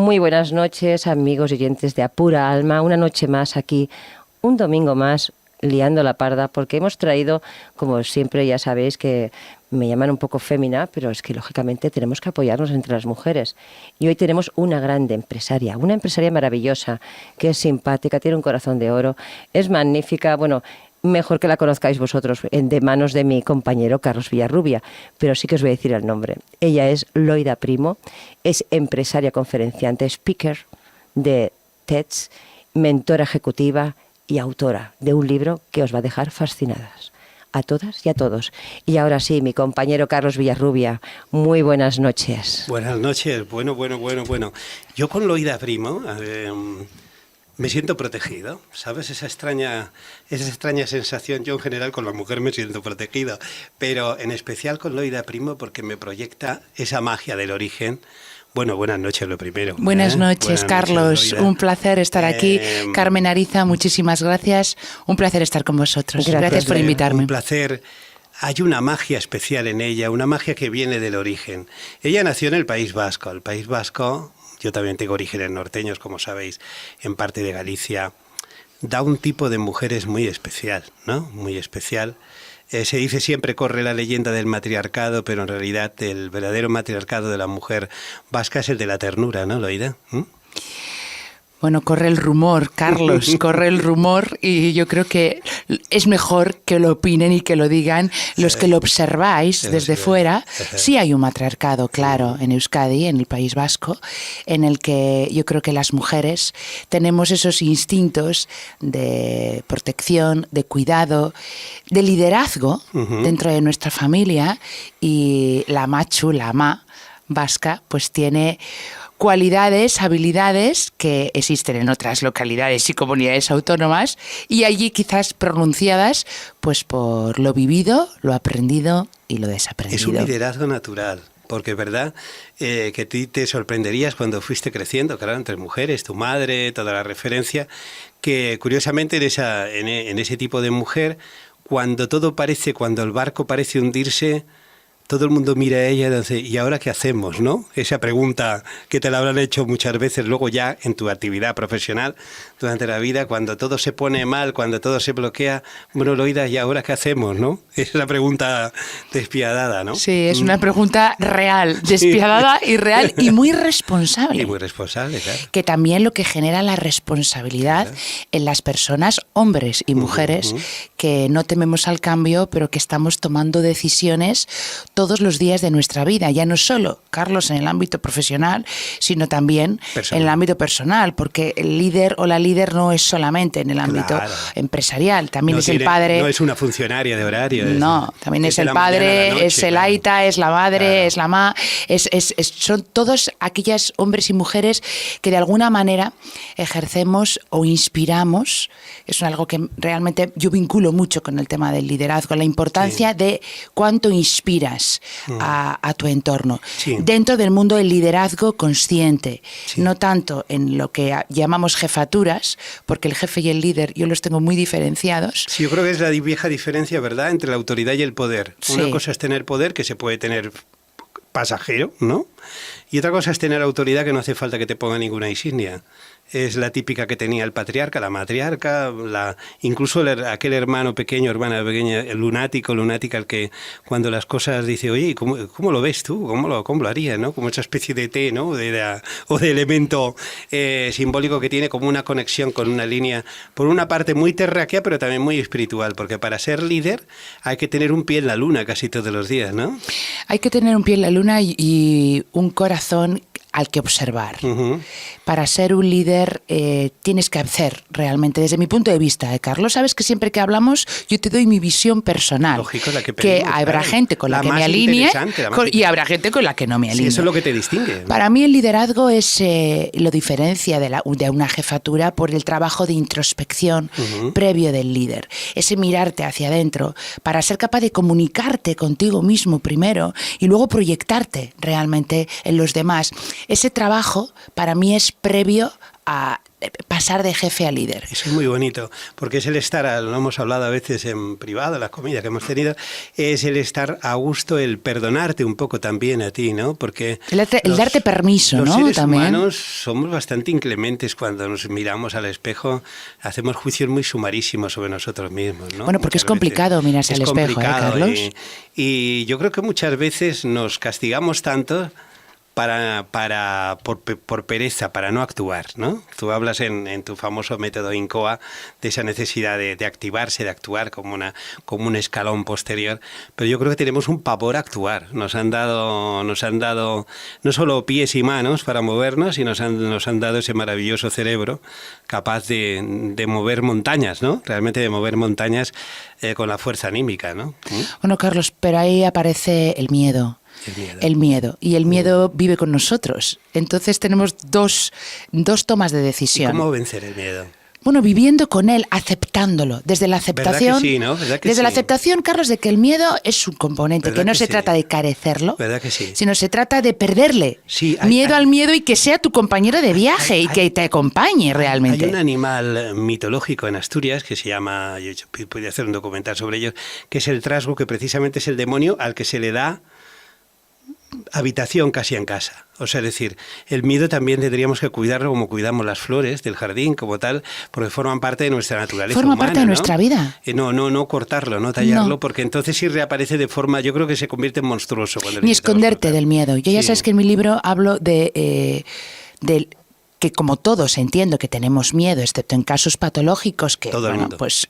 Muy buenas noches, amigos y oyentes de A Pura Alma. Una noche más aquí, un domingo más, liando la parda, porque hemos traído, como siempre ya sabéis que me llaman un poco fémina, pero es que lógicamente tenemos que apoyarnos entre las mujeres. Y hoy tenemos una grande empresaria, una empresaria maravillosa, que es simpática, tiene un corazón de oro, es magnífica, bueno, mejor que la conozcáis vosotros, de manos de mi compañero Carlos Villarrubia, pero sí que os voy a decir el nombre. Ella es Loida Primo, es empresaria conferenciante, speaker de TEDx, mentora ejecutiva y autora de un libro que os va a dejar fascinadas. A todas y a todos. Y ahora sí, mi compañero Carlos Villarrubia, muy buenas noches. Buenas noches, bueno. Yo con Loida Primo me siento protegido, ¿sabes? Esa extraña sensación. Yo en general con la mujer me siento protegido, pero en especial con Loida Primo porque me proyecta esa magia del origen. Bueno, buenas noches lo primero. Buenas noches, Carlos. Un placer estar aquí. Carmen Ariza, muchísimas gracias. Un placer estar con vosotros. Gracias por invitarme. Un placer. Hay una magia especial en ella, una magia que viene del origen. Ella nació en el País Vasco. El País Vasco, yo también tengo orígenes norteños, como sabéis, en parte de Galicia. Da un tipo de mujeres muy especial, ¿no? Muy especial. Se dice siempre, corre la leyenda del matriarcado, pero en realidad el verdadero matriarcado de la mujer vasca es el de la ternura, ¿no, Loida? Bueno, corre el rumor, Carlos, corre el rumor y yo creo que es mejor que lo opinen y que lo digan los que lo observáis desde fuera. Sí hay un matriarcado, claro, en Euskadi, en el País Vasco, en el que yo creo que las mujeres tenemos esos instintos de protección, de cuidado, de liderazgo dentro de nuestra familia, y la machu, la ma vasca, pues tiene cualidades, habilidades que existen en otras localidades y comunidades autónomas, y allí quizás pronunciadas pues por lo vivido, lo aprendido y lo desaprendido. Es un liderazgo natural, porque es verdad que tú te sorprenderías cuando fuiste creciendo, claro, entre mujeres, tu madre, toda la referencia, que curiosamente en ese tipo de mujer, cuando el barco parece hundirse, todo el mundo mira a ella y dice, ¿y ahora qué hacemos, no? Esa pregunta que te la habrán hecho muchas veces luego ya en tu actividad profesional durante la vida, cuando todo se pone mal, cuando todo se bloquea. Bueno, Loida, ¿y ahora qué hacemos, no? Es la pregunta despiadada, ¿no? Sí, es una pregunta real, despiadada y real y muy responsable. Y muy responsable, claro. Que también lo que genera la responsabilidad en las personas, hombres y mujeres, que no tememos al cambio, pero que estamos tomando decisiones todos los días de nuestra vida, ya no solo, Carlos, en el ámbito profesional, sino también en el ámbito personal, porque el líder o la líder no es solamente en el ámbito empresarial, también es el padre. No es una funcionaria de horario. No, también es el padre, es el aita, es la madre, es la ma, son todos aquellos hombres y mujeres que de alguna manera ejercemos o inspiramos. Es algo que realmente yo vinculo mucho con el tema del liderazgo, la importancia de cuánto inspiras a tu entorno. Dentro del mundo del liderazgo consciente, no tanto en lo que llamamos jefaturas, porque el jefe y el líder yo los tengo muy diferenciados. Sí, yo creo que es la vieja diferencia, ¿verdad?, entre la autoridad y el poder. Una cosa es tener poder, que se puede tener pasajero, ¿no? Y otra cosa es tener autoridad, que no hace falta que te ponga ninguna insignia. Es la típica que tenía el patriarca, la matriarca, incluso aquel hermana pequeña, el lunática, el que cuando las cosas dice, oye, ¿cómo lo ves tú? ¿Cómo lo harías, no? Como esa especie de T, ¿no? O de elemento simbólico que tiene como una conexión con una línea, por una parte muy terráquea, pero también muy espiritual, porque para ser líder hay que tener un pie en la luna casi todos los días, ¿no? Hay que tener un pie en la luna y un corazón al que observar. Para ser un líder tienes que hacer realmente, desde mi punto de vista, Carlos, sabes que siempre que hablamos yo te doy mi visión personal. Lógico, la que habrá gente con la que me alinee y habrá gente con la que no me alinee. Sí, eso es lo que te distingue, ¿no? Para mí el liderazgo es lo diferencia de una jefatura por el trabajo de introspección previo del líder. Ese mirarte hacia adentro para ser capaz de comunicarte contigo mismo primero y luego proyectarte realmente en los demás. Ese trabajo para mí es previo a pasar de jefe a líder. Eso es muy bonito, porque es el estar, lo hemos hablado a veces en privado, las comidas que hemos tenido, es el estar a gusto, el perdonarte un poco también a ti, ¿no? Porque el darte permiso, los ¿no? Seres También. humanos somos bastante inclementes cuando nos miramos al espejo, hacemos juicios muy sumarísimos sobre nosotros mismos, ¿no? Bueno, porque Muchas es complicado veces. mirarse al espejo, complicado, Carlos. Y yo creo que muchas veces nos castigamos tanto por pereza, para no actuar, ¿no? Tú hablas en tu famoso método INCOA de esa necesidad de activarse, de actuar como un escalón posterior, pero yo creo que tenemos un pavor a actuar. Nos han dado no solo pies y manos para movernos, y nos han dado ese maravilloso cerebro capaz de mover montañas, ¿no? Realmente de mover montañas con la fuerza anímica, ¿no? Bueno, Carlos, pero ahí aparece el miedo. El miedo. Y el miedo vive con nosotros. Entonces tenemos dos tomas de decisión. ¿Y cómo vencer el miedo? Bueno, viviendo con él, aceptándolo. Desde la aceptación. ¿Verdad que sí, no? ¿Verdad que desde sí? la aceptación, Carlos, de que el miedo es un componente, que no se trata de carecerlo, ¿verdad que sí? sino se trata de perderle. Sí, miedo al miedo y que sea tu compañero de viaje y que te acompañe realmente. Hay un animal mitológico en Asturias que se llama, yo podría hacer un documental sobre ello, que es el trasgo, que precisamente es el demonio al que se le da habitación casi en casa. O sea, es decir, el miedo también tendríamos que cuidarlo como cuidamos las flores del jardín, como tal, porque forman parte de nuestra naturaleza Forma humana, parte de ¿no? nuestra vida. No cortarlo, no tallarlo, No. porque entonces sí reaparece de forma, yo creo que se convierte en monstruoso. Cuando Ni lo intentamos esconderte cortar. del miedo. Yo ya Sí. sabes que en mi libro hablo de que como todos entiendo que tenemos miedo, excepto en casos patológicos que, Todo el mundo. pues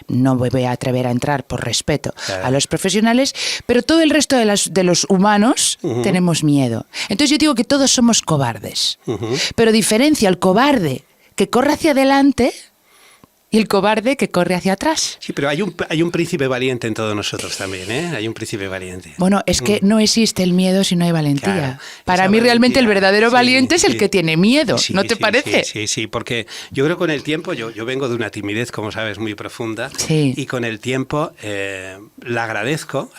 no me voy a atrever a entrar por respeto Claro. a los profesionales, pero todo el resto de los humanos tenemos miedo. Entonces yo digo que todos somos cobardes, pero diferencio al cobarde que corre hacia adelante y el cobarde que corre hacia atrás. Sí, pero hay un príncipe valiente en todos nosotros también, ¿eh? Hay un príncipe valiente. Bueno, es que no existe el miedo si no hay valentía. Claro, Para esa mí realmente el valentía, verdadero sí, valiente es el sí. que tiene miedo, Sí, ¿no te sí, parece? Sí, porque yo creo que con el tiempo, yo vengo de una timidez, como sabes, muy profunda, Sí. y con el tiempo la agradezco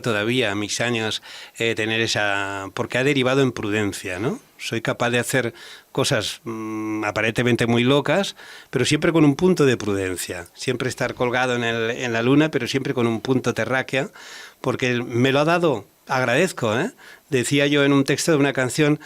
todavía a mis años tener esa, porque ha derivado en prudencia, ¿no? Soy capaz de hacer cosas aparentemente muy locas, pero siempre con un punto de prudencia. Siempre estar colgado en la luna, pero siempre con un punto terráquea, porque me lo ha dado, agradezco, ¿eh? Decía yo en un texto de una canción,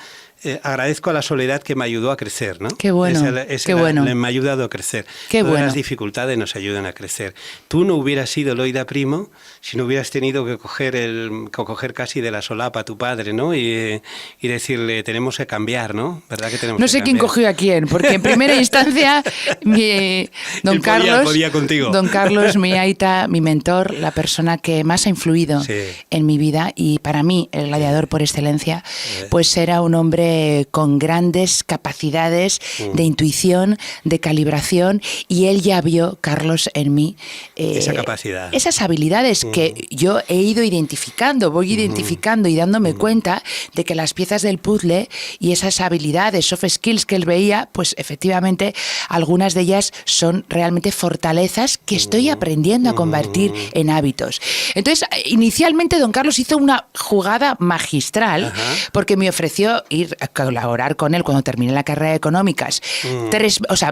agradezco a la soledad que me ayudó a crecer, ¿no? Qué bueno, qué bueno. Me ha ayudado a crecer. Qué Todas bueno. las dificultades nos ayudan a crecer. Tú no hubieras sido Loida Primo si no hubieras tenido que coger casi de la solapa a tu padre, ¿no? Y decirle, tenemos que cambiar, ¿no? ¿Verdad que tenemos No que sé quién cambiar? cogió a quién, porque en primera instancia don Él Carlos, podía contigo. don Carlos, mi aita, mi mentor, la persona que más ha influido Sí. en mi vida y para mí el gladiador por excelencia, pues era un hombre con grandes capacidades de intuición, de calibración y él ya vio, Carlos, en mí Esa capacidad. esas habilidades que yo he ido identificando, voy identificando y dándome cuenta de que las piezas del puzzle y esas habilidades, soft skills que él veía, pues efectivamente algunas de ellas son realmente fortalezas que estoy aprendiendo a convertir en hábitos. Entonces, inicialmente don Carlos hizo una jugada magistral porque me ofreció ir a colaborar con él cuando terminé la carrera de económicas.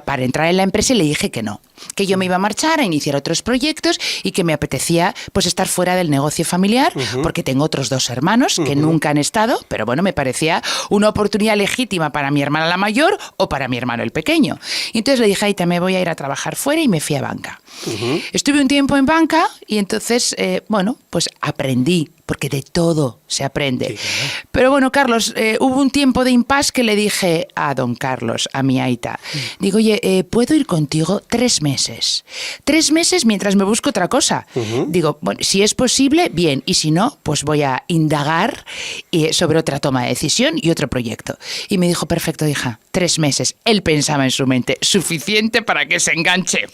Para entrar en la empresa y le dije que no, que yo me iba a marchar a iniciar otros proyectos y que me apetecía pues estar fuera del negocio familiar porque tengo otros 2 hermanos que nunca han estado, pero bueno, me parecía una oportunidad legítima para mi hermana la mayor o para mi hermano el pequeño. Y entonces le dije, Aita, me voy a ir a trabajar fuera y me fui a banca. Estuve un tiempo en banca y entonces, pues aprendí, porque de todo se aprende. Sí, claro. Pero bueno, Carlos, hubo un tiempo de impasse que le dije a don Carlos, a mi aita, digo, oye, ¿puedo ir contigo 3 meses? 3 meses mientras me busco otra cosa. Digo, bueno, si es posible, bien, y si no, pues voy a indagar sobre otra toma de decisión y otro proyecto. Y me dijo, perfecto, hija, 3 meses. Él pensaba en su mente, suficiente para que se enganche.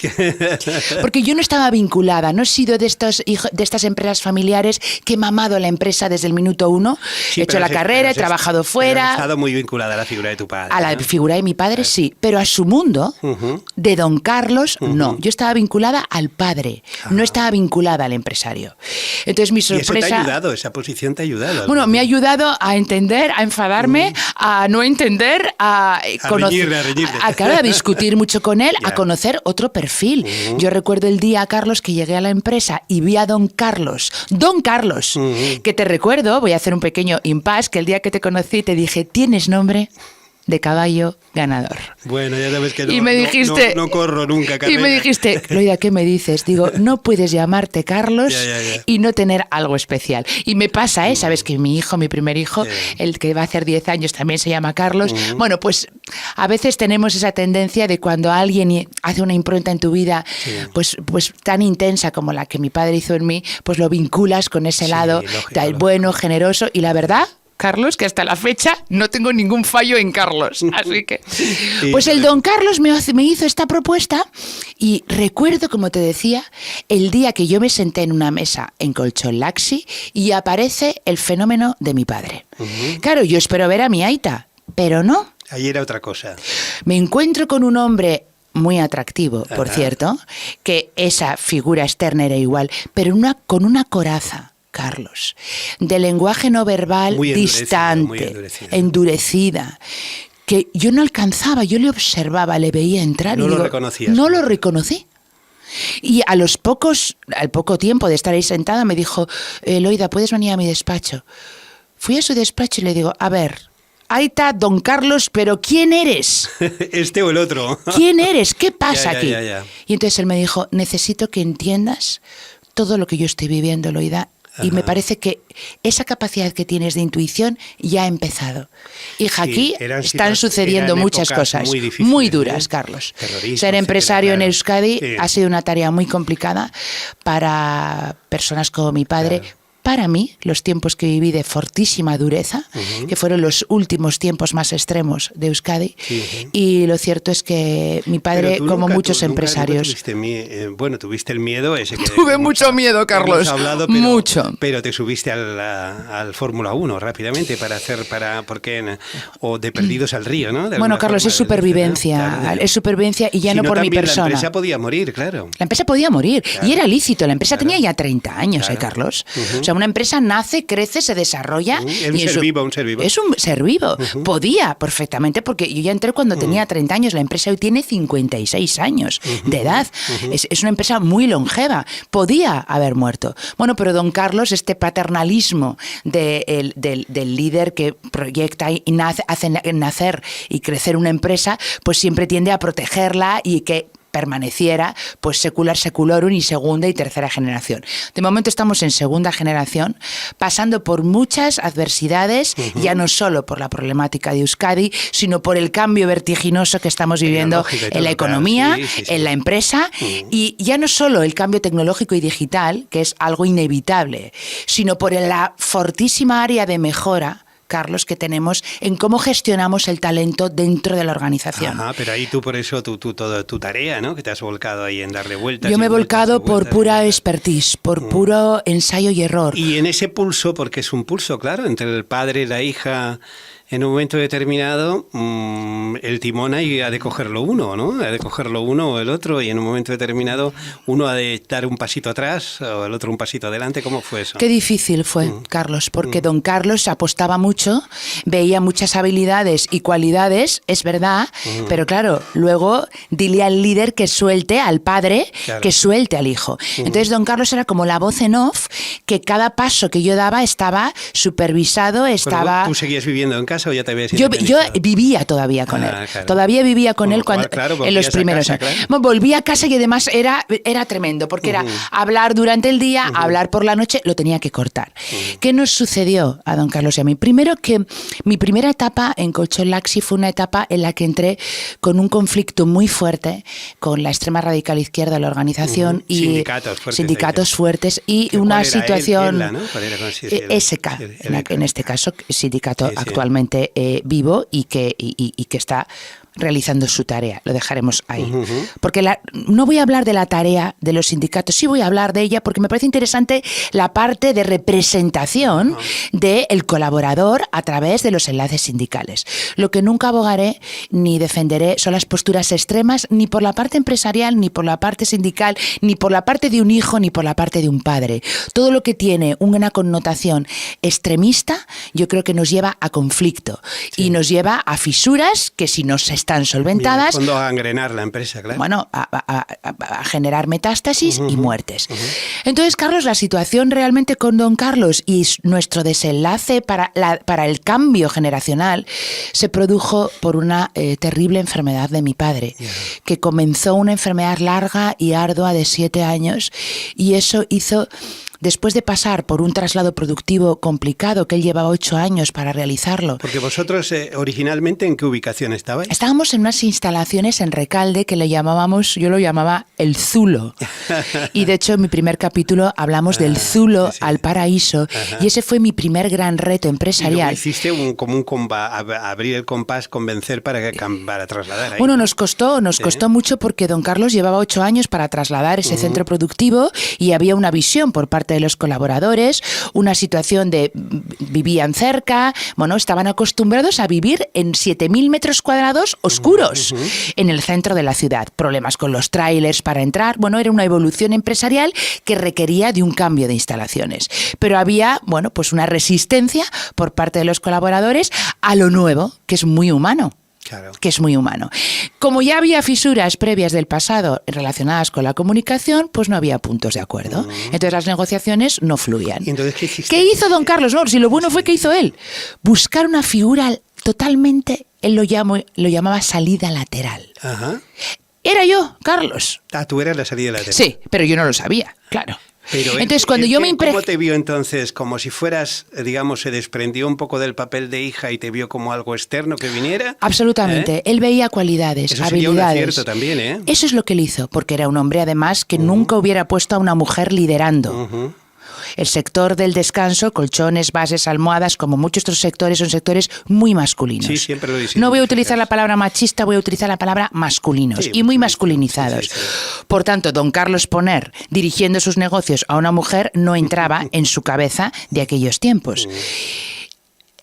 Porque yo no estaba vinculada, no he sido de estas empresas familiares que he mamado la empresa desde el minuto uno, he hecho la carrera, he trabajado fuera. Has estado muy vinculada a la figura de tu padre. A la figura de mi padre sí, pero a su mundo, de don Carlos, no. Yo estaba vinculada al padre, no estaba vinculada al empresario. Entonces mi sorpresa... ¿Y eso te ha ayudado? ¿Esa posición te ha ayudado? Bueno, me ha ayudado a entender, a enfadarme, a no entender, a conocer, a discutir mucho con él, a conocer otro perfil. Yo recuerdo el día, Carlos, que llegué a la empresa y vi a don Carlos, que te recuerdo, voy a hacer un pequeño impasse, que el día que te conocí te dije, ¿tienes nombre de caballo ganador? Bueno, ya sabes que y me dijiste, no corro nunca carrera. Y me dijiste, Loida, ¿qué me dices? Digo, no puedes llamarte Carlos y no tener algo especial. Y me pasa, sabes que mi primer hijo, el que va a hacer 10 años, también se llama Carlos. Bueno, pues a veces tenemos esa tendencia de cuando alguien hace una impronta en tu vida, pues tan intensa como la que mi padre hizo en mí, pues lo vinculas con ese lado bueno, generoso, y la verdad, Carlos, que hasta la fecha no tengo ningún fallo en Carlos. Así que... Pues el don Carlos me hizo esta propuesta y recuerdo, como te decía, el día que yo me senté en una mesa en Colchón Laxi y aparece el fenómeno de mi padre. Claro, yo espero ver a mi aita, pero no. Ahí era otra cosa. Me encuentro con un hombre muy atractivo, por cierto, que esa figura externa era igual, pero con una coraza. Carlos, de lenguaje no verbal muy distante, endurecida, que yo no alcanzaba, yo le observaba, le veía entrar no y lo digo, reconocías. No lo reconocí. Y al poco tiempo de estar ahí sentada me dijo, Loida, ¿puedes venir a mi despacho? Fui a su despacho y le digo, a ver, ahí está don Carlos, pero ¿quién eres? ¿Este o el otro? ¿Quién eres? ¿Qué pasa aquí? Ya. Y entonces él me dijo, necesito que entiendas todo lo que yo estoy viviendo, Loida. Y me parece que esa capacidad que tienes de intuición ya ha empezado. Hija, aquí están sucediendo muchas cosas muy duras, Carlos. Ser empresario en Euskadi ha sido una tarea muy complicada para personas como mi padre. Para mí, los tiempos que viví de fortísima dureza, que fueron los últimos tiempos más extremos de Euskadi, y lo cierto es que mi padre, como muchos empresarios... Tuviste el miedo ese que... Tuve mucho miedo, Carlos, mucho. Pero te subiste al Fórmula 1 rápidamente o de Perdidos al Río, ¿no? Bueno, Carlos, es supervivencia, es supervivencia y ya no por mi persona. La empresa podía morir, claro. La empresa podía morir, y era lícito, la empresa tenía ya 30 años, Carlos. O sea, una empresa nace, crece, se desarrolla. Un ser vivo. Es un ser vivo. Podía perfectamente, porque yo ya entré cuando tenía 30 años. La empresa hoy tiene 56 años de edad. Es una empresa muy longeva. Podía haber muerto. Bueno, pero don Carlos, este paternalismo del líder que proyecta y hace nacer y crecer una empresa, pues siempre tiende a protegerla y que permaneciera pues secular seculorum y segunda y tercera generación. De momento estamos en segunda generación, pasando por muchas adversidades, ya no solo por la problemática de Euskadi, sino por el cambio vertiginoso que estamos viviendo en la economía, en la empresa, y ya no solo el cambio tecnológico y digital, que es algo inevitable, sino por la fortísima área de mejora, Carlos, que tenemos en cómo gestionamos el talento dentro de la organización. Pero ahí tú, por eso, toda tu tarea, ¿no? Que te has volcado ahí en darle vueltas. Yo me he volcado por pura expertise, por puro ensayo y error. Y en ese pulso, porque es un pulso, claro, entre el padre y la hija, en un momento determinado, el timón ha de cogerlo uno, ¿no? Ha de cogerlo uno o el otro, y en un momento determinado uno ha de dar un pasito atrás o el otro un pasito adelante. ¿Cómo fue eso? Qué difícil fue, Carlos, porque don Carlos apostaba mucho, veía muchas habilidades y cualidades, es verdad, pero claro, luego dile al líder que suelte, al padre, que suelte al hijo. Entonces don Carlos era como la voz en off, que cada paso que yo daba estaba supervisado, estaba... ¿Tú seguías viviendo en casa o ya te habías Yo vivía todavía con él. Claro. Todavía vivía con él cuando, en los primeros años. Bueno, volví a casa y además era tremendo, porque era hablar durante el día, hablar por la noche, lo tenía que cortar. ¿Qué nos sucedió a don Carlos y a mí? Primero, que mi primera etapa en Colchón Laxi fue una etapa en la que entré con un conflicto muy fuerte con la extrema radical izquierda de la organización y sindicatos fuertes y una situación SK, en este caso, sindicato actualmente vivo y que está realizando su tarea. Lo dejaremos ahí. Porque no voy a hablar de la tarea de los sindicatos, sí voy a hablar de ella porque me parece interesante la parte de representación del colaborador a través de los enlaces sindicales. Lo que nunca abogaré ni defenderé son las posturas extremas, ni por la parte empresarial, ni por la parte sindical, ni por la parte de un hijo, ni por la parte de un padre. Todo lo que tiene una connotación extremista, yo creo que nos lleva a conflicto y nos lleva a fisuras que si no se están solventadas, en el fondo a gangrenar la empresa, claro. Bueno, a generar metástasis y muertes. Entonces, Carlos, la situación realmente con don Carlos y nuestro desenlace para el cambio generacional se produjo por una terrible enfermedad de mi padre, que comenzó una enfermedad larga y ardua de 7 años, y eso hizo... Después de pasar por un traslado productivo complicado, que él llevaba 8 años para realizarlo. Porque vosotros, originalmente, ¿en qué ubicación estabais? Estábamos en unas instalaciones en Recalde que yo lo llamaba el Zulo. Y de hecho, en mi primer capítulo hablamos del Zulo al paraíso. Y ese fue mi primer gran reto empresarial. Y hiciste abrir el compás, convencer para trasladar ahí. Bueno, nos costó mucho porque don Carlos llevaba 8 años para trasladar ese centro productivo y había una visión por parte de los colaboradores, una situación de vivían cerca, bueno, estaban acostumbrados a vivir en 7.000 metros cuadrados oscuros en el centro de la ciudad. Problemas con los tráilers para entrar, bueno, era una evolución empresarial que requería de un cambio de instalaciones. Pero había, bueno, pues una resistencia por parte de los colaboradores a lo nuevo, que es muy humano. Claro. Que es muy humano. Como ya había fisuras previas del pasado relacionadas con la comunicación, pues no había puntos de acuerdo. Entonces las negociaciones no fluían. ¿Y entonces qué hiciste? ¿Qué hizo don Carlos? No, si lo bueno fue que hizo él. Buscar una figura totalmente, él lo llamaba salida lateral. Ajá. Era yo, Carlos. Ah, tú eras la salida lateral. Sí, pero yo no lo sabía, claro. Pero entonces, cuando yo me ¿cómo te vio entonces? Como si fueras, digamos, se desprendió un poco del papel de hija y te vio como algo externo que viniera. Absolutamente. Él veía cualidades, eso habilidades. Eso sería un acierto también, ¿eh? Eso es lo que él hizo, porque era un hombre, además, que nunca hubiera puesto a una mujer liderando. El sector del descanso, colchones, bases, almohadas, como muchos otros sectores, son sectores muy masculinos. Sí, siempre lo dicen. No voy a utilizar la palabra machista, voy a utilizar la palabra masculinos, sí, y muy masculinizados. Sí. Por tanto, don Carlos Poner, dirigiendo sus negocios a una mujer, no entraba en su cabeza de aquellos tiempos.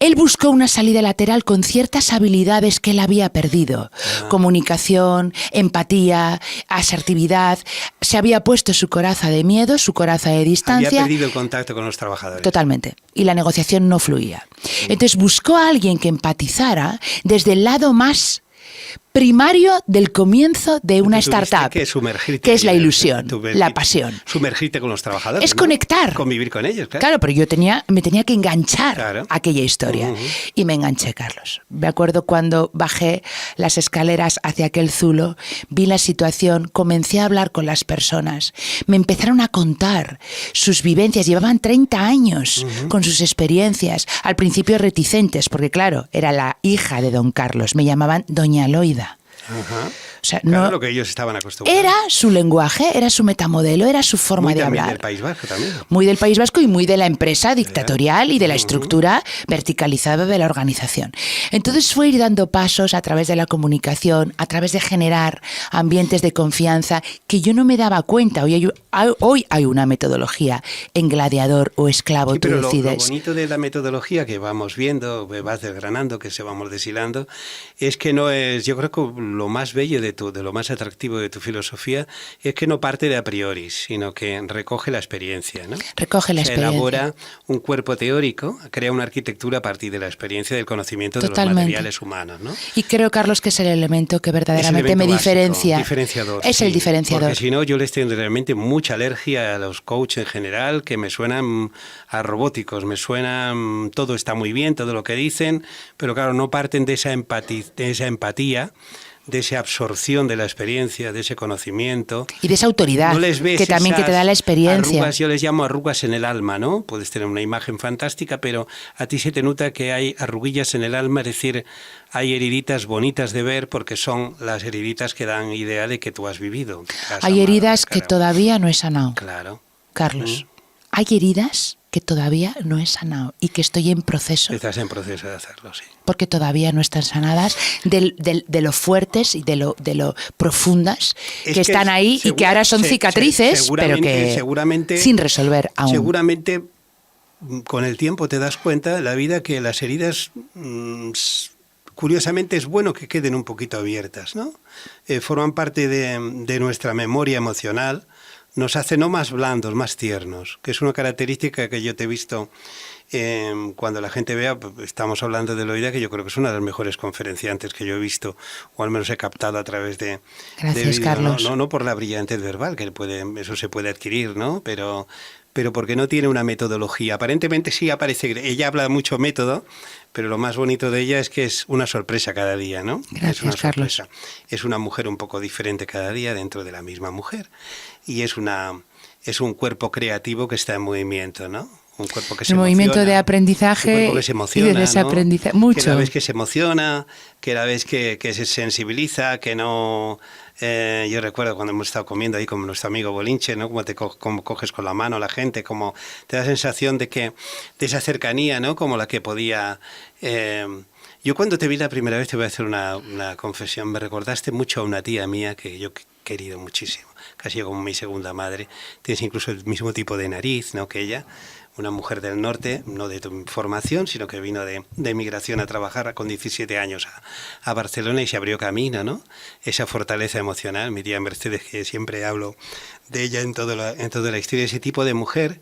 Él buscó una salida lateral con ciertas habilidades que él había perdido. Comunicación, empatía, asertividad. Se había puesto su coraza de miedo, su coraza de distancia. Había perdido el contacto con los trabajadores. Totalmente. Y la negociación no fluía. Entonces buscó a alguien que empatizara desde el lado más primario del comienzo de una startup, que es la ilusión, la pasión. Sumergirte con los trabajadores. Es conectar. Convivir con ellos, claro. Claro, pero yo me tenía que enganchar a aquella historia. Y me enganché, Carlos. Me acuerdo cuando bajé las escaleras hacia aquel zulo, vi la situación, comencé a hablar con las personas. Me empezaron a contar sus vivencias. Llevaban 30 años con sus experiencias. Al principio reticentes, porque claro, era la hija de don Carlos. Me llamaban doña Loida. Ajá. O sea, claro, no, lo que ellos estaban acostumbrados. Era su lenguaje, era su metamodelo, era su forma de hablar. Muy del País Vasco también. Muy del País Vasco y muy de la empresa dictatorial y de la estructura verticalizada de la organización. Entonces fue ir dando pasos a través de la comunicación, a través de generar ambientes de confianza que yo no me daba cuenta. Hoy hay una metodología en Gladiador o Esclavo, sí, pero tú decides. Lo bonito de la metodología que vamos viendo, vas desgranando, que se vamos deshilando, es que no es, yo creo que lo más bello de lo más atractivo de tu filosofía es que no parte de a priori, sino que recoge la experiencia, ¿no? Recoge la experiencia. Elabora un cuerpo teórico, crea una arquitectura a partir de la experiencia del conocimiento de los materiales humanos, ¿no? Y creo, Carlos, que es el elemento que verdaderamente me diferencia. Diferenciador. Es el diferenciador. Porque si no, yo les tengo realmente mucha alergia a los coaches en general, que me suenan a robóticos, me suenan, todo está muy bien, todo lo que dicen, pero claro, no parten de esa empatía, de esa absorción de la experiencia, de ese conocimiento. Y de esa autoridad, no les ves que también que te da la experiencia. Arrugas, yo les llamo arrugas en el alma, ¿no? Puedes tener una imagen fantástica, pero a ti se te nota que hay arruguillas en el alma, es decir, hay heriditas bonitas de ver porque son las heriditas que dan idea de que tú has vivido. Hay heridas que todavía no he sanado. Claro. Carlos, hay heridas que todavía no he sanado y que estoy en proceso. Estás en proceso de hacerlo, sí. Porque todavía no están sanadas de lo fuertes y de lo profundas que están ahí y que ahora son cicatrices, pero que seguramente, sin resolver aún. Seguramente con el tiempo te das cuenta de la vida que las heridas, curiosamente es bueno que queden un poquito abiertas, ¿no? Forman parte de nuestra memoria emocional, nos hacen no más blandos, más tiernos, que es una característica que yo te he visto cuando la gente vea, estamos hablando de Loida, que yo creo que es una de las mejores conferenciantes que yo he visto, o al menos he captado a través de... Gracias, de vídeo, Carlos. No por la brillantez verbal, que eso se puede adquirir, ¿no? Pero porque no tiene una metodología. Aparentemente sí aparece, ella habla mucho método, pero lo más bonito de ella es que es una sorpresa cada día, ¿no? Gracias, es una Carlos. sorpresa. Es una mujer un poco diferente cada día dentro de la misma mujer. Y es un cuerpo creativo que está en movimiento, ¿no? Un cuerpo que se emociona. Movimiento de aprendizaje Que se emociona, y de desaprendizaje. ¿no? Mucho. Que la vez que se emociona, que la vez que se sensibiliza, que no... yo recuerdo cuando hemos estado comiendo ahí con nuestro amigo Bolinche, ¿no? Como coges con la mano a la gente, como te da sensación de esa cercanía, ¿no? Como la que podía... Yo cuando te vi la primera vez, te voy a hacer una confesión, me recordaste mucho a una tía mía que yo he querido muchísimo, casi como mi segunda madre. Tienes incluso el mismo tipo de nariz, ¿no? Que ella, una mujer del norte, no de tu formación, sino que vino de migración a trabajar con 17 años a Barcelona y se abrió camino, ¿no? Esa fortaleza emocional, mi tía Mercedes, que siempre hablo de ella en toda la historia, ese tipo de mujer,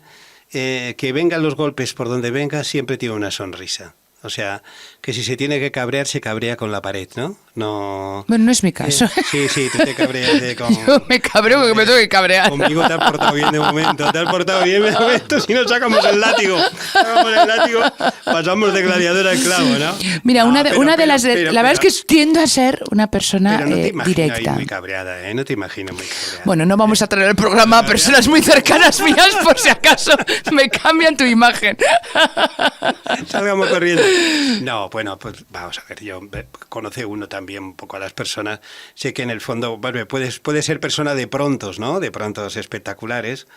que vengan los golpes por donde venga, siempre tiene una sonrisa. O sea, que si se tiene que cabrear, se cabrea con la pared, ¿no? No. Bueno, no es mi caso. Sí, tú te cabreas Yo me cabreo porque me tengo que cabrear. Conmigo te has portado bien de momento, si no sacamos el látigo, pasamos de gladiador a esclavo, ¿no? Mira, la verdad es que tiendo a ser una persona pero no te imagino directa. Ahí muy cabreada, ¿eh? No te imagino muy cabreada. Bueno, no vamos a traer el programa a personas muy cercanas mías por si acaso me cambian tu imagen. Salgamos corriendo. No, bueno, pues vamos a ver, yo conoce uno también un poco a las personas, sé que en el fondo, bueno, puede ser persona de prontos, ¿no? De prontos espectaculares,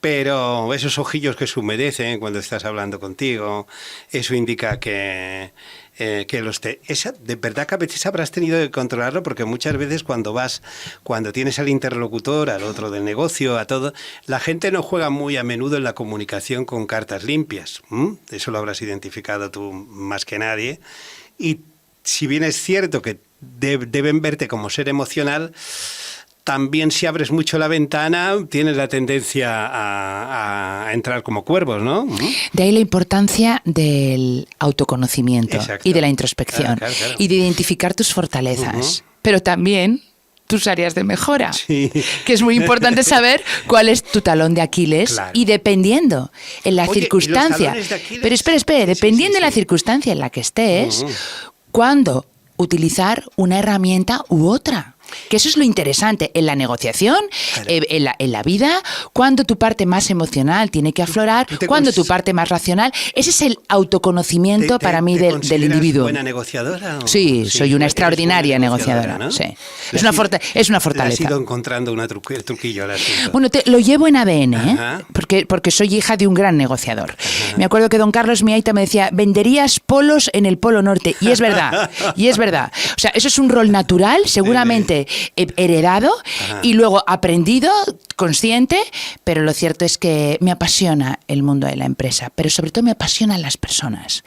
pero esos ojillos que se humedecen cuando estás hablando contigo, eso indica que de verdad que a veces habrás tenido que controlarlo, porque muchas veces cuando tienes al interlocutor, al otro del negocio, a todo, la gente no juega muy a menudo en la comunicación con cartas limpias. Eso lo habrás identificado tú más que nadie. Y si bien es cierto que deben verte como ser emocional, también si abres mucho la ventana tienes la tendencia a entrar como cuervos, ¿no? De ahí la importancia del autoconocimiento. Exacto. Y de la introspección. Claro. Y de identificar tus fortalezas. Pero también tus áreas de mejora. Sí. Que es muy importante saber cuál es tu talón de Aquiles. Claro. Y dependiendo en la circunstancia. ¿Y los talones de Aquiles? Pero espera, dependiendo Sí. de la circunstancia en la que estés, cuándo utilizar una herramienta u otra. Que eso es lo interesante en la negociación, claro. en la vida, cuando tu parte más emocional tiene que aflorar, cuando tu parte más racional. Ese es el autoconocimiento para mí del individuo. ¿Buena negociadora? Sí, soy una extraordinaria negociadora, ¿no? Sí. Es una fortaleza. Has ido encontrando el truquillo al asunto. Bueno, lo llevo en ADN, porque soy hija de un gran negociador. Ajá. Me acuerdo que don Carlos, mi aita, me decía, venderías polos en el Polo Norte. Y es verdad, O sea, eso es un rol natural, seguramente heredado. Ajá. Y luego aprendido, consciente, pero lo cierto es que me apasiona el mundo de la empresa, pero sobre todo me apasionan las personas.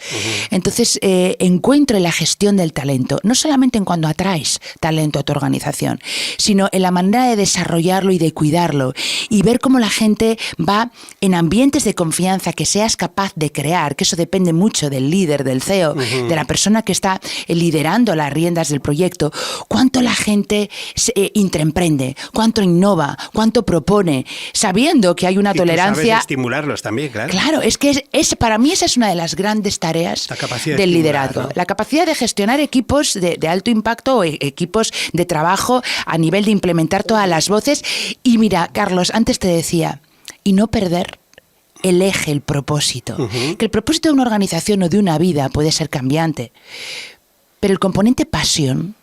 Entonces, encuentro en la gestión del talento, no solamente en cuando atraes talento a tu organización, sino en la manera de desarrollarlo y de cuidarlo, y ver cómo la gente va en ambientes de confianza que seas capaz de crear, que eso depende mucho del líder, del CEO, de la persona que está liderando las riendas del proyecto, cuánto la gente intraemprende, cuánto innova, cuánto propone, sabiendo que hay una tolerancia. Sabes estimularlos también, claro. Claro, es que para mí esa es una de las grandes tareas del liderazgo. ¿No? La capacidad de gestionar equipos de alto impacto o equipos de trabajo a nivel de implementar todas las voces. Y mira, Carlos, antes te decía, y no perder el eje, el propósito. Que el propósito de una organización o de una vida puede ser cambiante, pero el componente pasión,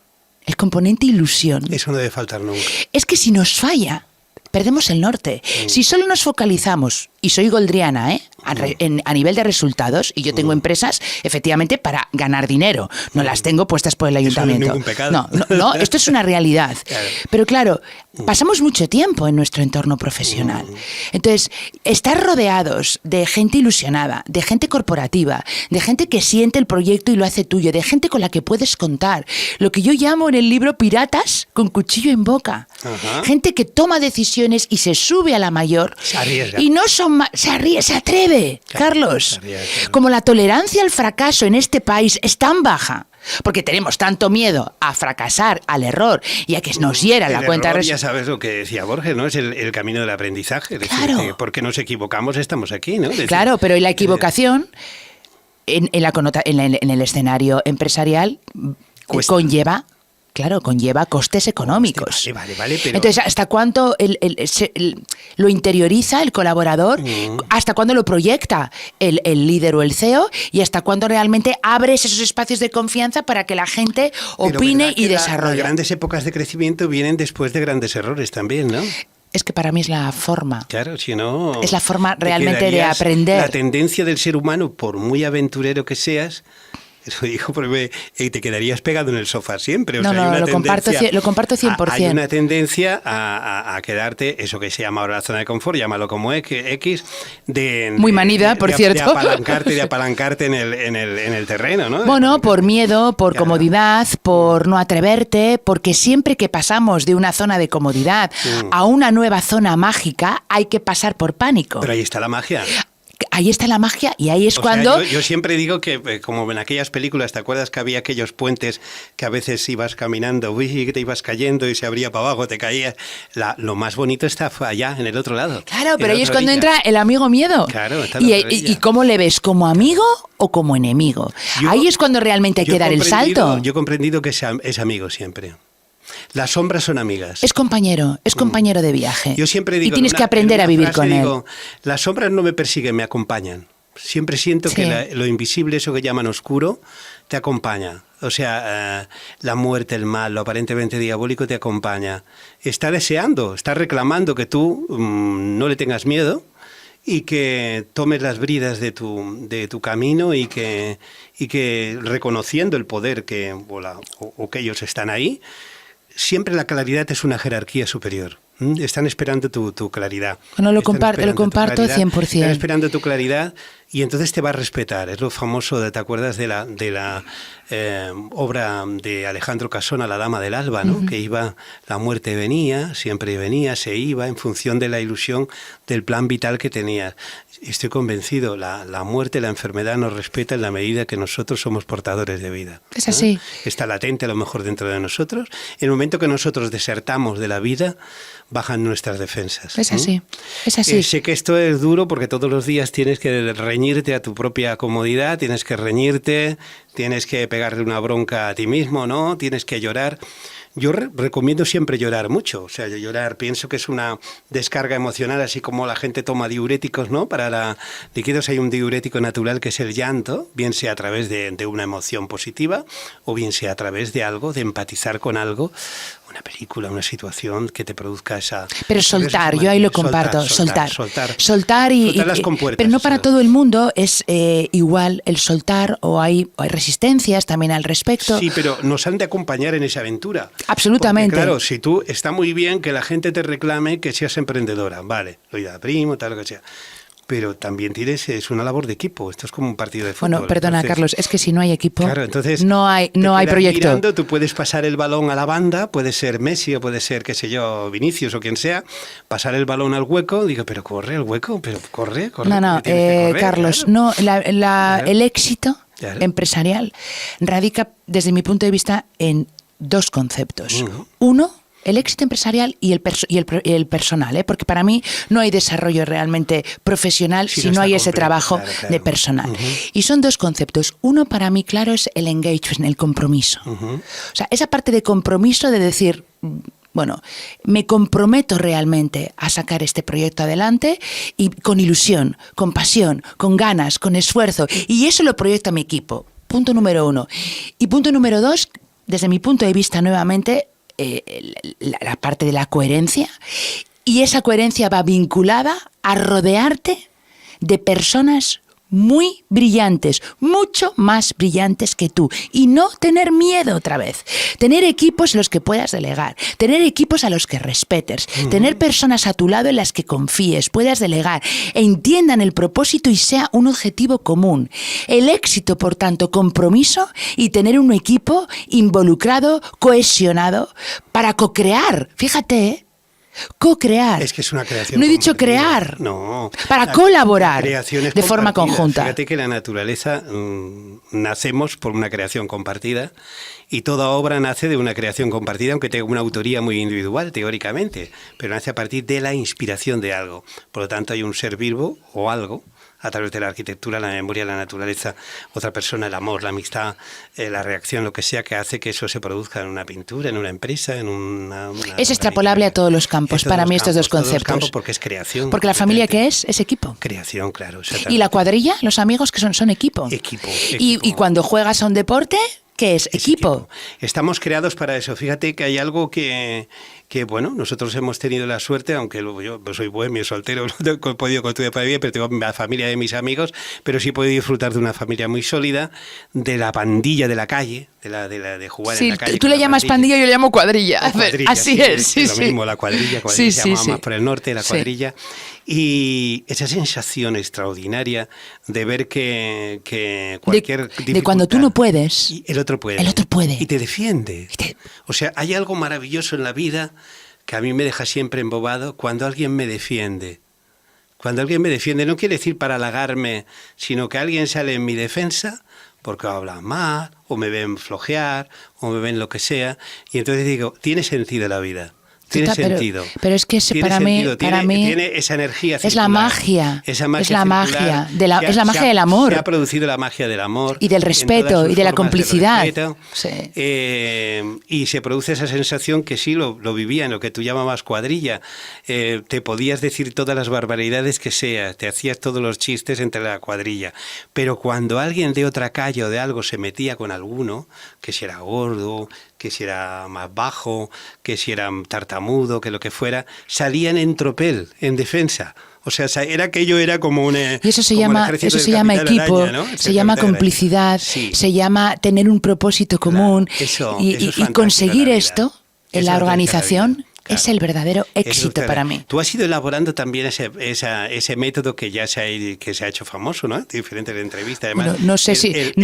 el componente ilusión, eso no debe faltar nunca. Es que si nos falla, perdemos el norte. Si solo nos focalizamos y soy goldriana, a nivel de resultados, y yo tengo empresas efectivamente para ganar dinero, no las tengo puestas por el ayuntamiento. Eso no es ningún pecado. No, esto es una realidad. Claro. Pero claro, pasamos mucho tiempo en nuestro entorno profesional. Entonces, estar rodeados de gente ilusionada, de gente corporativa, de gente que siente el proyecto y lo hace tuyo, de gente con la que puedes contar, lo que yo llamo en el libro piratas con cuchillo en boca. Ajá. Gente que toma decisiones y se sube a la mayor. Se arriesga. Y no son se atreve, Carlos. Se arriesga. Como la tolerancia al fracaso en este país es tan baja, porque tenemos tanto miedo a fracasar, al error y a que nos hiera la cuenta. Ya sabes lo que decía Borges, ¿no? Es el camino del aprendizaje. Claro. Decir, porque nos equivocamos estamos aquí, ¿no? Claro, pero la equivocación en el escenario empresarial conlleva costes económicos. Vale, pero... Entonces, ¿hasta cuánto lo interioriza el colaborador? ¿Hasta cuándo lo proyecta el líder o el CEO? ¿Y hasta cuándo realmente abres esos espacios de confianza para que la gente opine y desarrolle? Las grandes épocas de crecimiento vienen después de grandes errores también, ¿no? Es que para mí es la forma. Claro, si no... Es la forma realmente de aprender. La tendencia del ser humano, por muy aventurero que seas... Eso digo porque te quedarías pegado en el sofá siempre. Lo comparto 100%. Hay una tendencia a quedarte, eso que se llama ahora la zona de confort, llámalo como X, muy manida, por cierto. De apalancarte en el terreno, ¿no? Bueno, por miedo, por comodidad, por no atreverte, porque siempre que pasamos de una zona de comodidad a una nueva zona mágica, hay que pasar por pánico. Pero ahí está la magia. Ahí está la magia y ahí es cuando... Yo siempre digo que, como en aquellas películas, ¿te acuerdas que había aquellos puentes que a veces ibas caminando y te ibas cayendo y se abría para abajo, te caías? Lo más bonito está allá, en el otro lado. Claro, pero ahí es cuando entra el amigo miedo. Claro, está ¿Y cómo le ves? ¿Como amigo o como enemigo? Ahí es cuando realmente hay que dar el salto. Yo he comprendido que es amigo siempre. Las sombras son amigas. Es compañero de viaje. Yo siempre digo, y tienes que aprender a vivir con él. Las sombras no me persiguen, me acompañan. Siempre siento que lo invisible, eso que llaman oscuro, te acompaña. O sea, la muerte, el mal, lo aparentemente diabólico te acompaña. Está deseando, está reclamando que tú no le tengas miedo y que tomes las bridas de tu camino y que reconociendo el poder que ellos están ahí. Siempre la claridad es una jerarquía superior. Están esperando tu claridad. Bueno, lo comparto 100%. Están esperando tu claridad y entonces te va a respetar. Es lo famoso, ¿te acuerdas de la obra de Alejandro Casona, La Dama del Alba, ¿no? Que iba, la muerte venía, siempre venía, se iba en función de la ilusión del plan vital que tenía. Estoy convencido, la muerte, la enfermedad nos respeta en la medida que nosotros somos portadores de vida. Es así. Está latente a lo mejor dentro de nosotros. En el momento que nosotros desertamos de la vida, bajan nuestras defensas. Es así, es así. Sé que esto es duro porque todos los días tienes que reñirte a tu propia comodidad, tienes que reñirte, tienes que pegarle una bronca a ti mismo, ¿no? Tienes que llorar. Yo recomiendo siempre llorar mucho, o sea, llorar pienso que es una descarga emocional, así como la gente toma diuréticos, ¿no? Para la líquidos hay un diurético natural que es el llanto, bien sea a través de una emoción positiva o bien sea a través de algo, de empatizar con algo, una película, una situación que te produzca esa... Pero soltar, yo ahí lo comparto, soltar y las compuertas, pero no para todo el mundo es igual el soltar o hay resistencias también al respecto. Sí, pero nos han de acompañar en esa aventura. Absolutamente. Porque, claro, si tú, está muy bien que la gente te reclame que seas emprendedora, vale, lo da primo, tal, lo que sea. Pero también es una labor de equipo. Esto es como un partido de fútbol. Bueno, perdona, entonces, Carlos, es que si no hay equipo, claro, entonces, no hay proyecto. Mirando, tú puedes pasar el balón a la banda, puede ser Messi o puede ser, qué sé yo, Vinicius o quien sea, pasar el balón al hueco, digo, pero corre el hueco, pero corre. No, Carlos, claro. No, el éxito empresarial radica, desde mi punto de vista, en dos conceptos. Uno, el éxito empresarial y el personal, porque para mí no hay desarrollo realmente profesional si no hay ese trabajo de personal. Y son dos conceptos. Uno para mí, claro, es el engagement, el compromiso. O sea, esa parte de compromiso de decir, bueno, me comprometo realmente a sacar este proyecto adelante y con ilusión, con pasión, con ganas, con esfuerzo. Y eso lo proyecta mi equipo. Punto número uno. Y punto número dos, desde mi punto de vista nuevamente, la parte de la coherencia Y esa coherencia va vinculada a rodearte de personas muy brillantes, mucho más brillantes que tú. Y no tener miedo otra vez. Tener equipos en los que puedas delegar. Tener equipos a los que respetes. Tener personas a tu lado en las que confíes, puedas delegar. Entiendan el propósito y sea un objetivo común. El éxito, por tanto, compromiso y tener un equipo involucrado, cohesionado, para co-crear. Fíjate, ¿eh? Co-crear. Es que es una creación. No he dicho compartida. crear. No. Para colaborar de forma compartida. conjunta. Fíjate que la naturaleza nacemos por una creación compartida y toda obra nace de una creación compartida, aunque tenga una autoría muy individual, teóricamente, pero nace a partir de la inspiración de algo. Por lo tanto, hay un ser vivo o algo a través de la arquitectura, la memoria, la naturaleza, otra persona, el amor, la amistad, la reacción, lo que sea, que hace que eso se produzca en una pintura, en una empresa, en una es extrapolable a todos los campos, para mí estos dos conceptos. Todos los campos porque es creación. Porque la familia, ¿qué es? Es equipo. Creación, claro. Y la cuadrilla, los amigos que son equipo. Equipo. Y cuando juegas a un deporte, ¿qué es? Equipo. Estamos creados para eso. Fíjate que hay algo que bueno, nosotros hemos tenido la suerte, aunque yo soy bohemio, soltero, no he podido construir para bien, pero tengo la familia de mis amigos, pero sí he podido disfrutar de una familia muy sólida, de la pandilla de la calle, de jugar en la calle. Sí, tú le llamas pandilla, yo le llamo cuadrilla. Así sí, es, sí, lo mismo, la cuadrilla sí, se llamaba más por el norte, la cuadrilla. Y esa sensación extraordinaria de ver que cualquier de cuando tú no puedes, y el otro puede. El otro puede. Y te defiende. O sea, hay algo maravilloso en la vida que a mí me deja siempre embobado cuando alguien me defiende. Cuando alguien me defiende no quiere decir para halagarme, sino que alguien sale en mi defensa porque habla mal, o me ven flojear, o me ven lo que sea, y entonces digo, tiene sentido la vida. Tiene sentido. Pero es que para mí tiene esa energía circular, es la magia. Esa magia es la magia circular, es la magia del amor. Se ha producido la magia del amor y del respeto y de la complicidad. Sí. Y se produce esa sensación que sí lo vivía en lo que tú llamabas cuadrilla. Te podías decir todas las barbaridades que seas, te hacías todos los chistes entre la cuadrilla. Pero cuando alguien de otra calle o de algo se metía con alguno, que si era gordo, que si era más bajo, que si era tartamudo, que lo que fuera, salían en tropel, en defensa. O sea, era como un... Y eso se llama equipo, araña, ¿no? Se llama complicidad, sí. Se llama tener un propósito común. Claro, y conseguir esto en la organización... Claro. Es el verdadero éxito para mí. Tú has ido elaborando también ese método que ya se ha hecho famoso, ¿no? Diferentes entrevistas. Además, bueno, no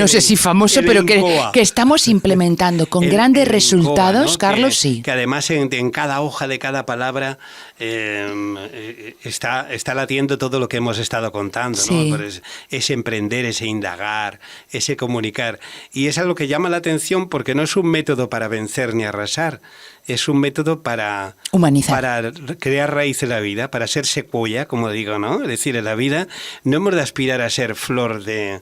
sé si famoso, pero que estamos implementando con grandes resultados, ¿no? Carlos, sí. Que además en cada hoja de cada palabra está latiendo todo lo que hemos estado contando, sí. ¿no? Ese emprender, ese indagar, ese comunicar. Y es algo que llama la atención porque no es un método para vencer ni arrasar, es un método para humanizar, para crear raíz en la vida, para ser secuoya, como digo, ¿no? Es decir, en la vida no hemos de aspirar a ser flor de